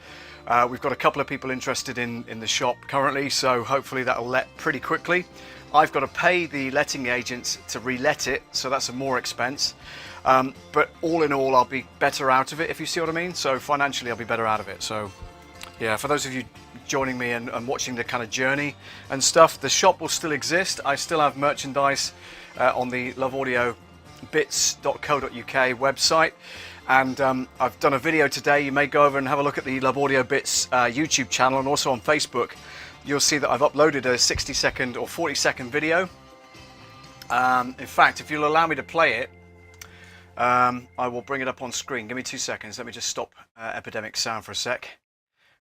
We've got a couple of people interested in the shop currently, so hopefully that'll let pretty quickly. I've got to pay the letting agents to re-let it, so that's a more expense. But all in all, I'll be better out of it, if you see what I mean. So financially, I'll be better out of it. So yeah, for those of you joining me and watching the kind of journey and stuff, the shop will still exist. I still have merchandise on the loveaudiobits.co.uk website. And I've done a video today. You may go over and have a look at the Love Audio Bits YouTube channel, and also on Facebook. You'll see that I've uploaded a 60-second or 40-second video. In fact, if you'll allow me to play it, I will bring it up on screen. Give me 2 seconds. Let me just stop Epidemic Sound for a sec.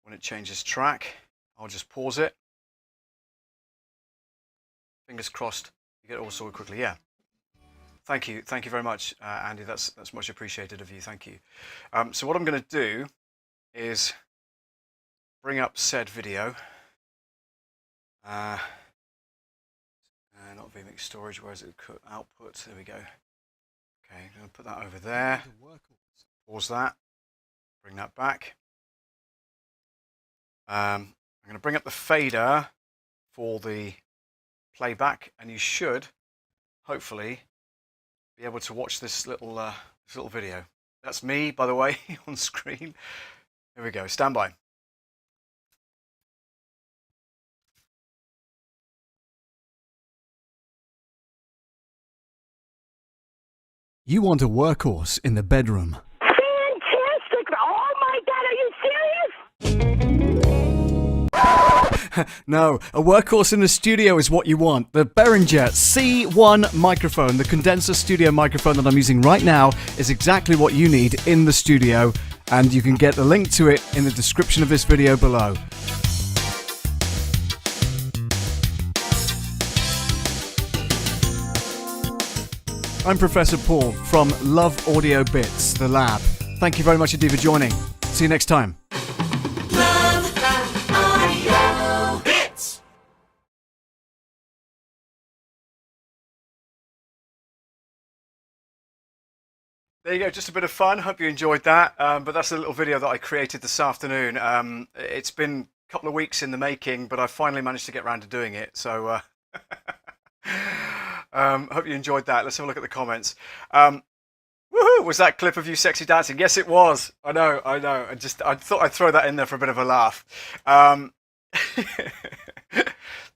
When it changes track, I'll just pause it. Fingers crossed you get it all sorted quickly. Yeah. Thank you very much, Andy. That's much appreciated of you. Thank you. So what I'm going to do is bring up said video. Not vMix storage. Where is it? Output. There we go. Okay, I'm going to put that over there. Pause that. Bring that back. I'm going to bring up the fader for the playback, and you should hopefully be able to watch this little video. That's me, by the way, on screen. Here we go. Stand by. You want a workhorse in the bedroom. Fantastic! Oh my God, are you serious? No, a workhorse in the studio is what you want. The Behringer C1 microphone, the condenser studio microphone that I'm using right now, is exactly what you need in the studio, and you can get the link to it in the description of this video below. I'm Professor Paul from Love Audio Bits, the lab. Thank you very much indeed for joining. See you next time. There you go, just a bit of fun. Hope you enjoyed that. But that's a little video that I created this afternoon. It's been a couple of weeks in the making, but I finally managed to get around to doing it. So hope you enjoyed that. Let's have a look at the comments. Woohoo! Was that clip of you sexy dancing? Yes, it was. I know. I thought I'd throw that in there for a bit of a laugh.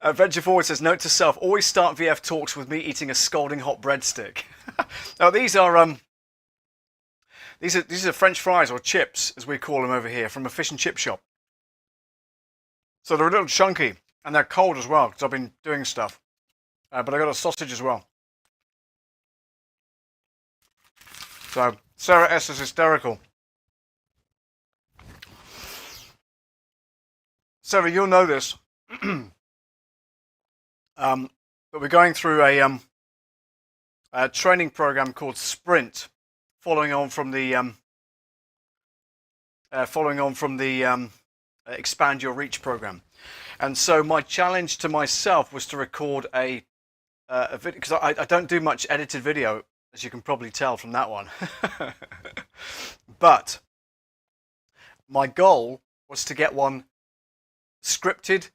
Venture Forward says, note to self, always start VF talks with me eating a scalding hot breadstick. Now these are French fries, or chips as we call them over here, from a fish and chip shop. So they're a little chunky and they're cold as well because I've been doing stuff. But I got a sausage as well. So Sarah S is hysterical. Sarah, you'll know this. But we're going through a training program called Sprint, following on from the following on from the Expand Your Reach program. And so my challenge to myself was to record a video, because I don't do much edited video, as you can probably tell from that one. But my goal was to get one scripted,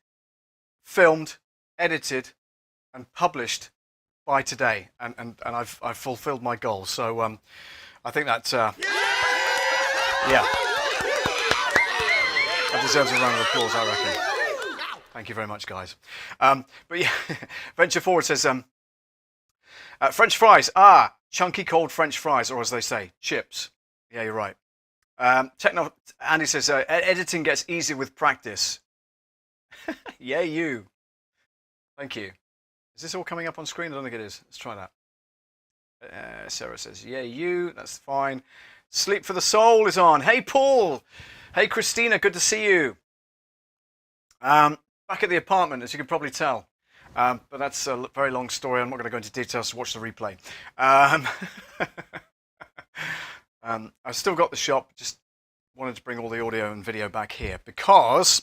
filmed, edited, and published by today, and I've fulfilled my goal. So I think that yeah, that deserves a round of applause, I reckon. Thank you very much, guys. But yeah, Venture Forward says French fries. Chunky cold French fries, or as they say, chips. Yeah, you're right. Andy says editing gets easier with practice. Yeah, you. Thank you. Is this all coming up on screen? I don't think it is. Let's try that. Sarah says, yeah, you. That's fine. Sleep for the Soul is on. Hey, Paul. Hey, Christina. Good to see you. Back at the apartment, as you can probably tell. But that's a very long story. I'm not going to go into details, so watch the replay. I've still got the shop, just wanted to bring all the audio and video back here because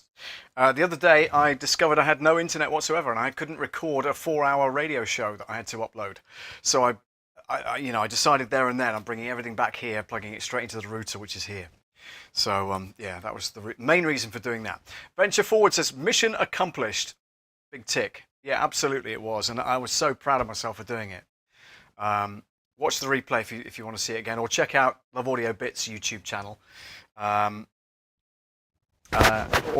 the other day I discovered I had no internet whatsoever and I couldn't record a 4-hour radio show that I had to upload. So I decided there and then I'm bringing everything back here, plugging it straight into the router, which is here. So yeah, that was the main reason for doing that. Venture Forward says, mission accomplished. Big tick. Yeah, absolutely it was. And I was so proud of myself for doing it. Watch the replay if you want to see it again, or check out Love Audio Bits YouTube channel. Or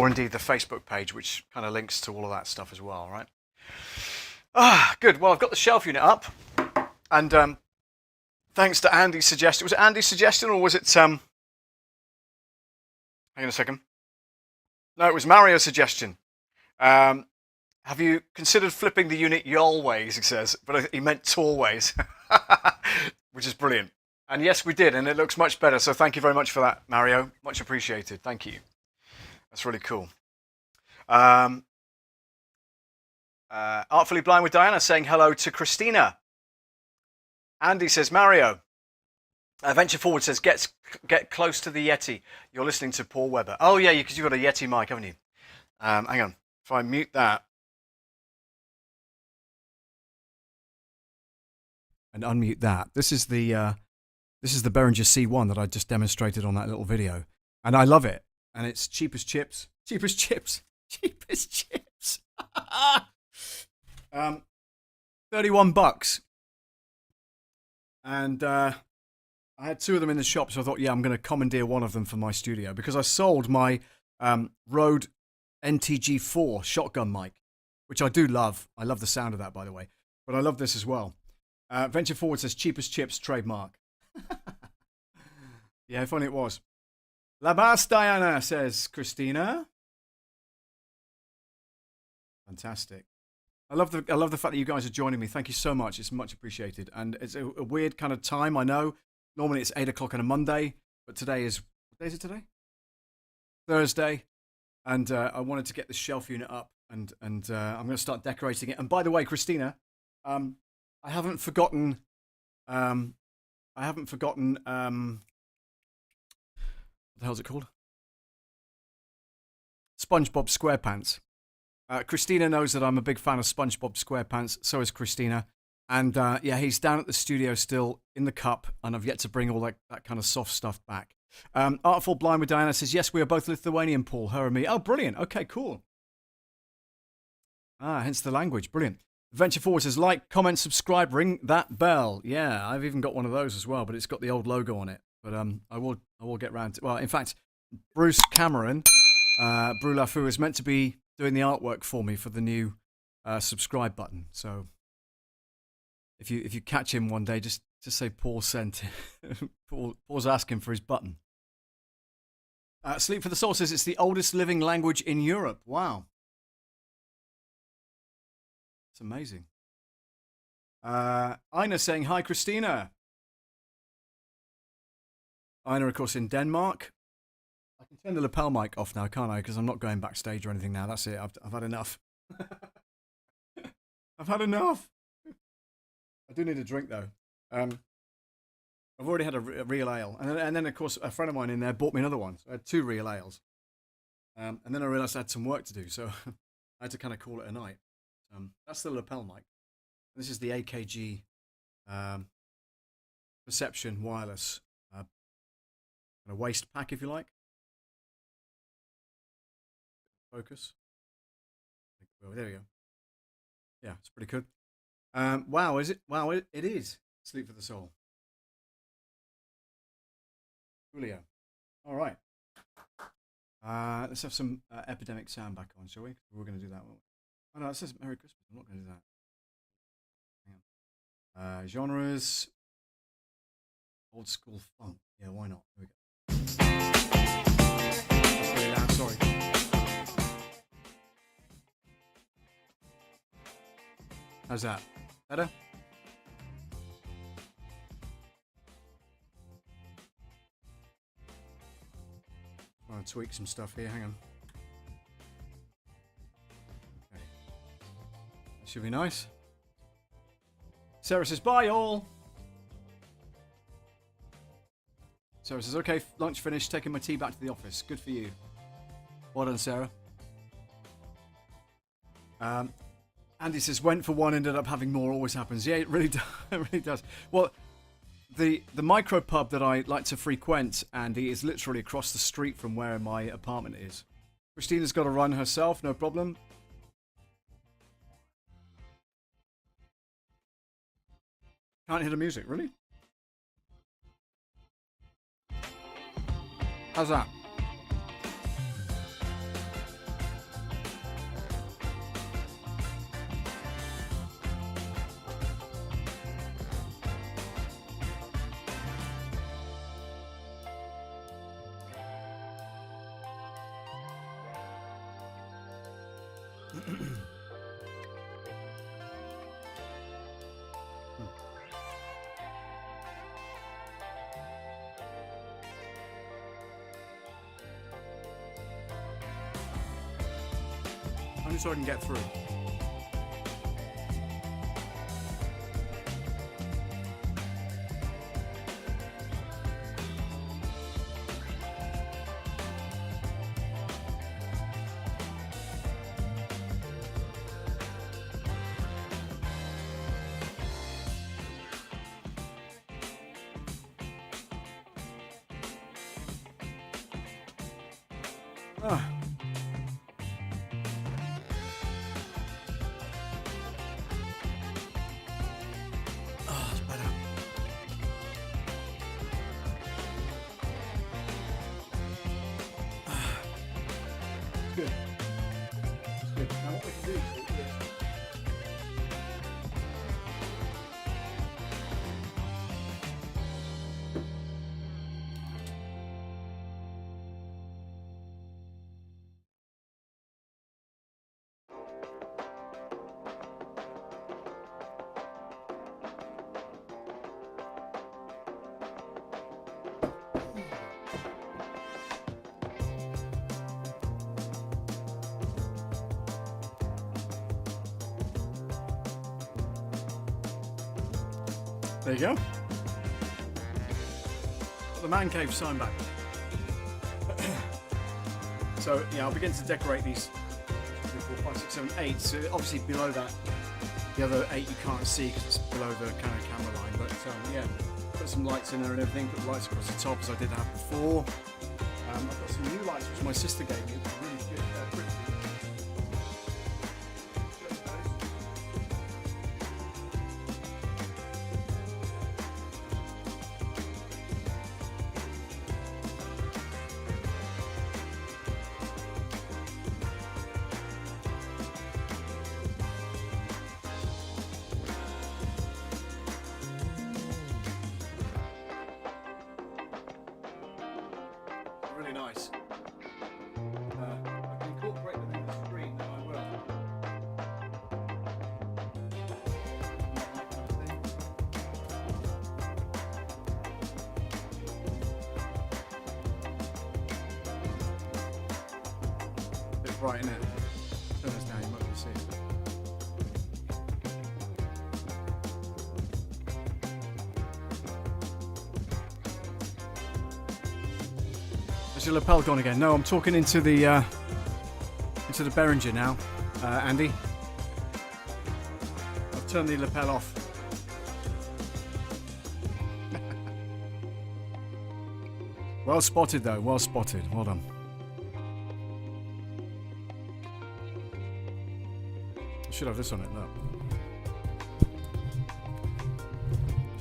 indeed the Facebook page, which kind of links to all of that stuff as well, right? Good. Well, I've got the shelf unit up. And thanks to Andy's suggestion. Was it Andy's suggestion or was it... hang on a second. No, it was Mario's suggestion. Have you considered flipping the unit y'allways, he says, but he meant tallways, which is brilliant. And yes, we did, and it looks much better, so thank you very much for that, Mario. Much appreciated. Thank you. That's really cool. Artfully Blind with Diana saying hello to Christina. Andy says, Mario. Venture Forward says, get close to the Yeti. You're listening to Paul Webber. Oh, yeah, because you've got a Yeti mic, haven't you? Hang on. If I mute that. And unmute that. This is the Behringer C1 that I just demonstrated on that little video. And I love it. And it's cheap as chips. Cheap as chips. Cheap as chips. $31. And I had 2 of them in the shop, so I thought, yeah, I'm going to commandeer one of them for my studio because I sold my Rode NTG4 shotgun mic, which I do love. I love the sound of that, by the way. But I love this as well. Venture Forward says, cheap as chips, trademark. Yeah, if only it was. La Basse Diana, says Christina. Fantastic. I love the fact that you guys are joining me. Thank you so much. It's much appreciated. And it's a weird kind of time, I know. Normally it's 8 o'clock on a Monday, but today is... What day is it today? Thursday. And I wanted to get the shelf unit up, and I'm going to start decorating it. And by the way, Christina, I haven't forgotten. What the hell's it called? SpongeBob SquarePants. Christina knows that I'm a big fan of SpongeBob SquarePants. So is Christina. And yeah, he's down at the studio still in the cup, and I've yet to bring all that kind of soft stuff back. Artful Blind with Diana says, yes, we are both Lithuanian, Paul, her and me. Oh, brilliant. Okay, cool. Hence the language. Brilliant. Venture Forward says, like, comment, subscribe, ring that bell. Yeah, I've even got one of those as well, but it's got the old logo on it. But I will get round to... Well, in fact, Bruce Cameron, Brulafu, is meant to be doing the artwork for me for the new subscribe button. So if you catch him one day, just say Paul sent it. Paul's asking for his button. Sleep for the Soul says it's the oldest living language in Europe. Wow. It's amazing. Ina saying, hi, Christina. Ina, of course, in Denmark. I can turn the lapel mic off now, can't I? Because I'm not going backstage or anything now. That's it. I've had enough. I've had enough. I do need a drink, though. I've already had a real ale, and then of course a friend of mine in there bought me another one. So I had 2 real ales, and then I realised I had some work to do, so I had to kind of call it a night. That's the lapel mic. This is the AKG Perception wireless kind of waist pack, if you like. Focus. Oh, there we go. Yeah, it's pretty good. Wow, is it? Wow, it is. Sleep for the Soul. Julio. All right. Let's have some Epidemic sound back on, shall we? We're going to do that one. Oh no, it says Merry Christmas. I'm not going to do that. Hang on. Genres. Old school funk. Yeah, why not? Here we go. That's really loud, sorry. How's that? Better? I'll tweak some stuff here, hang on. Okay. That should be nice. Sarah says, bye all! Sarah says, okay, lunch finished, taking my tea back to the office. Good for you. Well done, Sarah. Andy says, went for one, ended up having more, always happens. Yeah, it really does. It really does. Well, the micro pub that I like to frequent, Andy, is literally across the street from where my apartment is. Christina's got to run herself, no problem. Can't hear the music, really? How's that? Only so I can get through. Ah. Good. Good. Now what we can do is there you go. Got the man cave sign back. So yeah, I'll begin to decorate these 3, 4, 5, 6, 7, 8. So obviously below that, the other 8 you can't see because it's below the kind of camera line. But yeah, put some lights in there and everything. Put the lights across the top as I did have before. I've got some new lights which my sister gave me. It's really good. Pretty. Really nice. I can incorporate them in the screen, then I will. A bit bright, isn't it? Turn this down, you might be able to see it. Is your lapel gone again? No, I'm talking into the Behringer now, Andy. I've turned the lapel off. Well spotted though, well spotted. Well done. I should have this on it, look.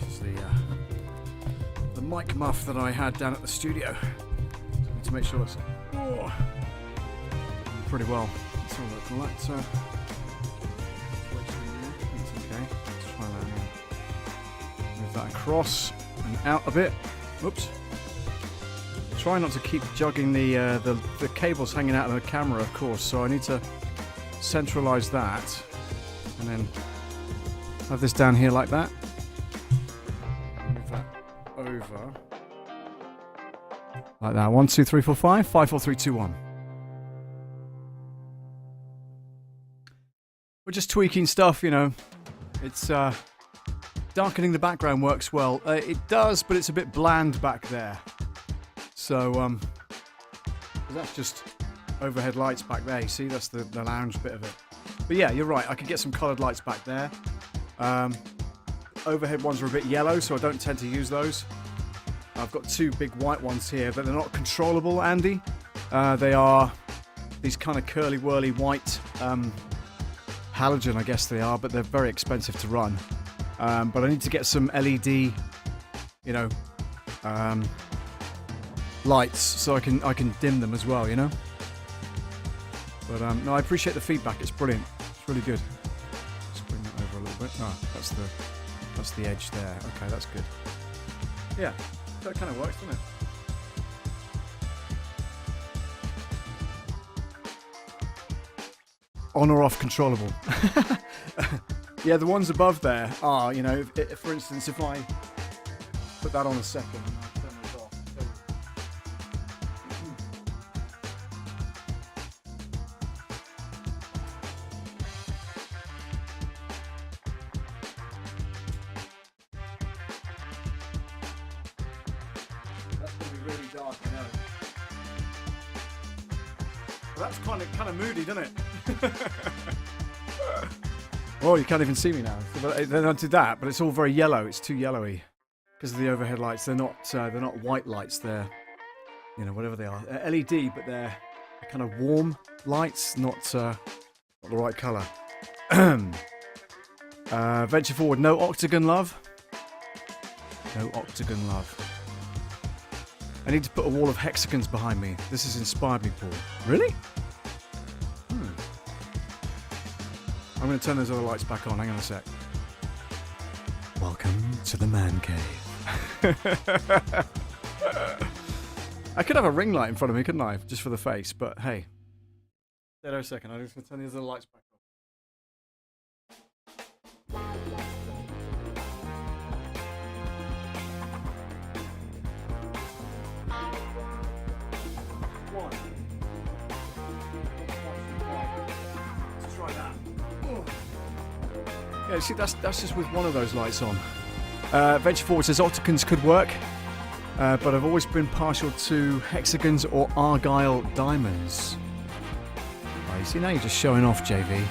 This is the mic muff that I had down at the studio. So I need to make sure it's pretty well. Let's have a look. Well, that's okay. Let's try that now. Move that across and out a bit. Oops. Try not to keep jugging the cables hanging out of the camera, of course, so I need to centralize that and then have this down here like that. Move that over like that. 1 2 3 4 5 5 4 3 2 1. We're just tweaking stuff, you know. It's darkening the background works well. It does, but it's a bit bland back there. So, that's just overhead lights back there. You see, that's the lounge bit of it. But yeah, you're right. I could get some coloured lights back there. Overhead ones are a bit yellow, so I don't tend to use those. I've got two big white ones here, but they're not controllable, Andy. They are these kind of curly-whirly white halogen, I guess they are, but they're very expensive to run. But I need to get some LED, you know, lights so I can dim them as well, you know. But no, I appreciate the feedback. It's brilliant. It's really good. Let's bring that over a little bit. Oh, that's the edge there. Okay, that's good. Yeah, that kind of works, doesn't it? On or off controllable. Yeah, the ones above there are, you know, if, for instance, if I put that on a second. Really dark, I know. Well, that's kind of moody, doesn't it? Oh, you can't even see me now. So, then I did that, but it's all very yellow. It's too yellowy because of the overhead lights. They're not white lights. They're, you know, whatever they are, LED, but they're kind of warm lights, not the right colour. Venture forward. No octagon, love. No octagon, love. I need to put a wall of hexagons behind me. This has inspired me, Paul. Really? I'm going to turn those other lights back on. Hang on a sec. Welcome to the man cave. I could have a ring light in front of me, couldn't I? Just for the face, but hey. Stay there a second. I'm just going to turn these other lights back on. Yeah, see, that's just with one of those lights on. Venture Forward says octagons could work, but I've always been partial to hexagons or argyle diamonds. Oh, you see, now you're just showing off, JV.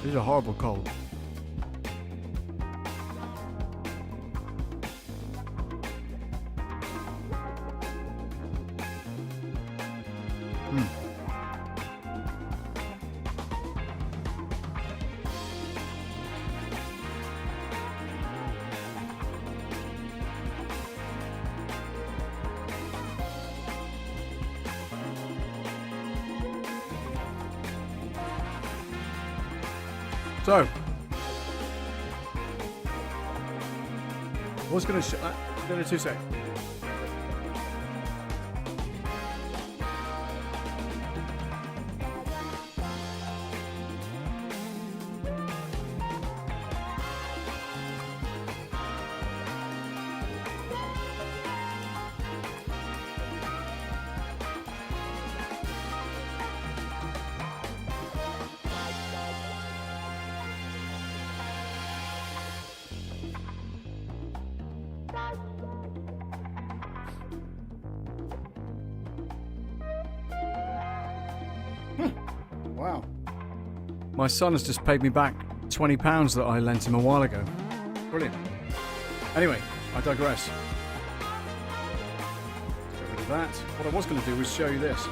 This is a horrible cold. So, what's going to show that? Give it 2 seconds. My son has just paid me back £20 that I lent him a while ago. Brilliant. Anyway, I digress. Let's get rid of that. What I was going to do was show you this.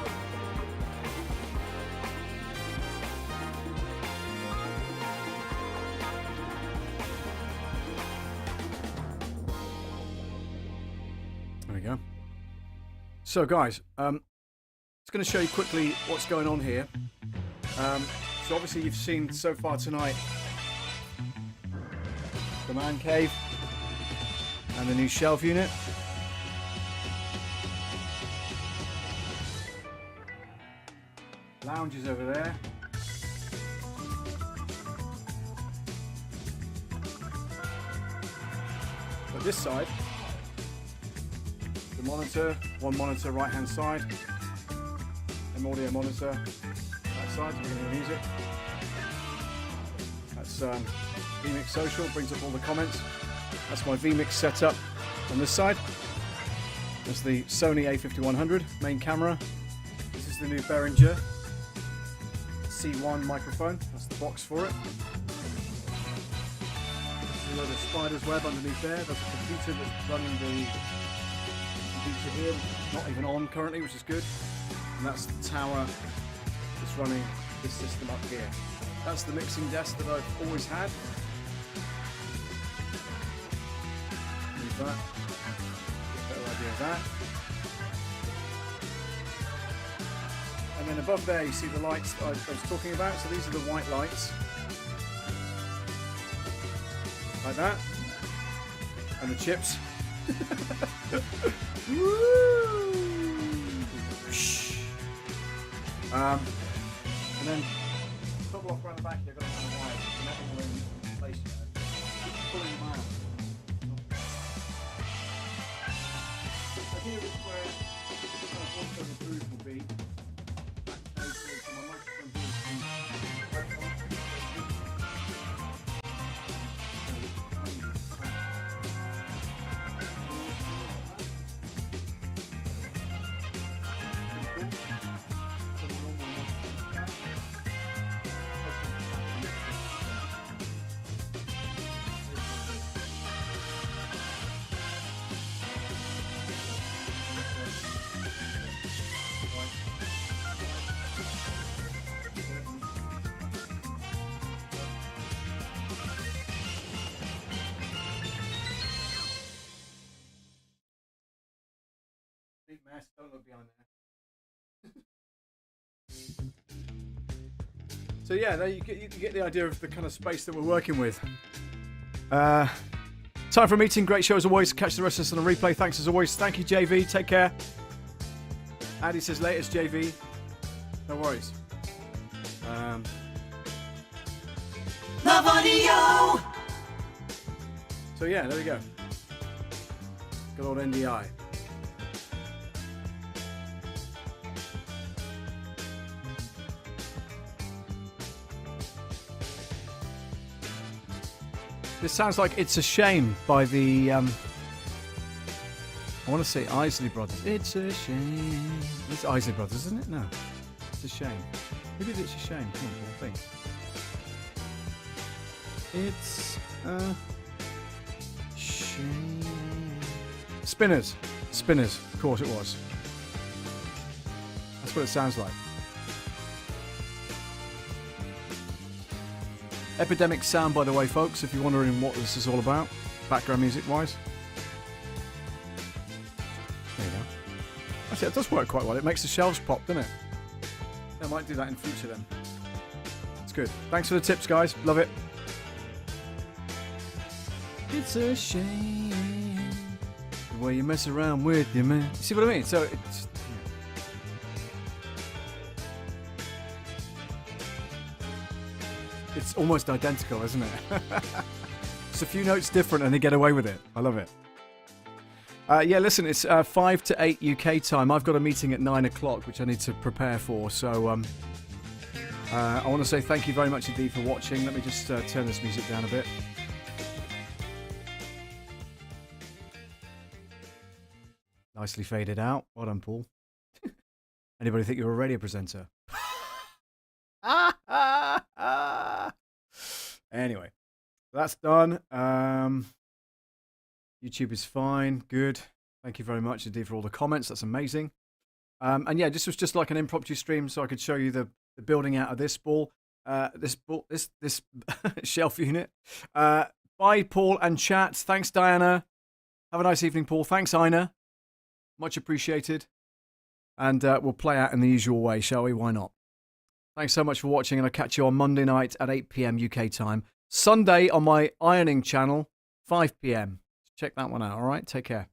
There we go. So guys, just going to show you quickly what's going on here. So obviously you've seen so far tonight the man cave and the new shelf unit. Lounge is over there. But this side, the monitor, one monitor right hand side, an audio monitor that side, so we're going to music. That's vMix Social, brings up all the comments. That's my vMix setup on this side. That's the Sony A5100 main camera. This is the new Behringer C1 microphone. That's the box for it. There's a load of spider's web underneath there. There's a computer that's running the computer here, not even on currently, which is good. And that's the tower that's running this system up here. That's the mixing desk that I've always had. Move that. Get a better idea of that. And then above there you see the lights that I was talking about. So these are the white lights. Like that. And the chips. Woo! And then top off around the back here, got a kind of wire. You never know in place yet. Just pulling them out. So here is where the kind of voice over booth will be. So my microphone mess, don't look behind there. So yeah, there you get the idea of the kind of space that we're working with. Time for a meeting. Great show as always. Catch the rest of us on a replay. Thanks as always. Thank you, JV. Take care. Addy says latest, JV. No worries. Love Audio. So yeah, there we go. Good old NDI. This sounds like It's a Shame by the, I want to say Isley Brothers. It's a shame. It's Isley Brothers, isn't it? No. It's a shame. Maybe it's a shame. I think. It's a shame. Spinners. Spinners. Of course it was. That's what it sounds like. Epidemic sound, by the way, folks, if you're wondering what this is all about, background music-wise. There you go. Actually, it does work quite well. It makes the shelves pop, doesn't it? I might do that in future then. It's good. Thanks for the tips, guys. Love it. It's a shame the way you mess around with your man. You see what I mean? So it's... It's almost identical, isn't it? It's a few notes different and they get away with it. I love it. Yeah, listen, it's 5 to 8 UK time. I've got a meeting at 9 o'clock, which I need to prepare for. So I want to say thank you very much indeed for watching. Let me just turn this music down a bit. Nicely faded out. Well done, Paul. Anybody think you're a radio presenter? That's done. YouTube is fine. Good. Thank you very much indeed for all the comments. That's amazing. And yeah, this was just like an impromptu stream, so I could show you the building out of this this shelf unit. Bye, Paul and chat. Thanks, Diana. Have a nice evening, Paul. Thanks, Ina. Much appreciated. And we'll play out in the usual way, shall we? Why not? Thanks so much for watching, and I'll catch you on Monday night at 8 p.m. UK time. Sunday on my ironing channel, 5 p.m. Check that one out, all right? Take care.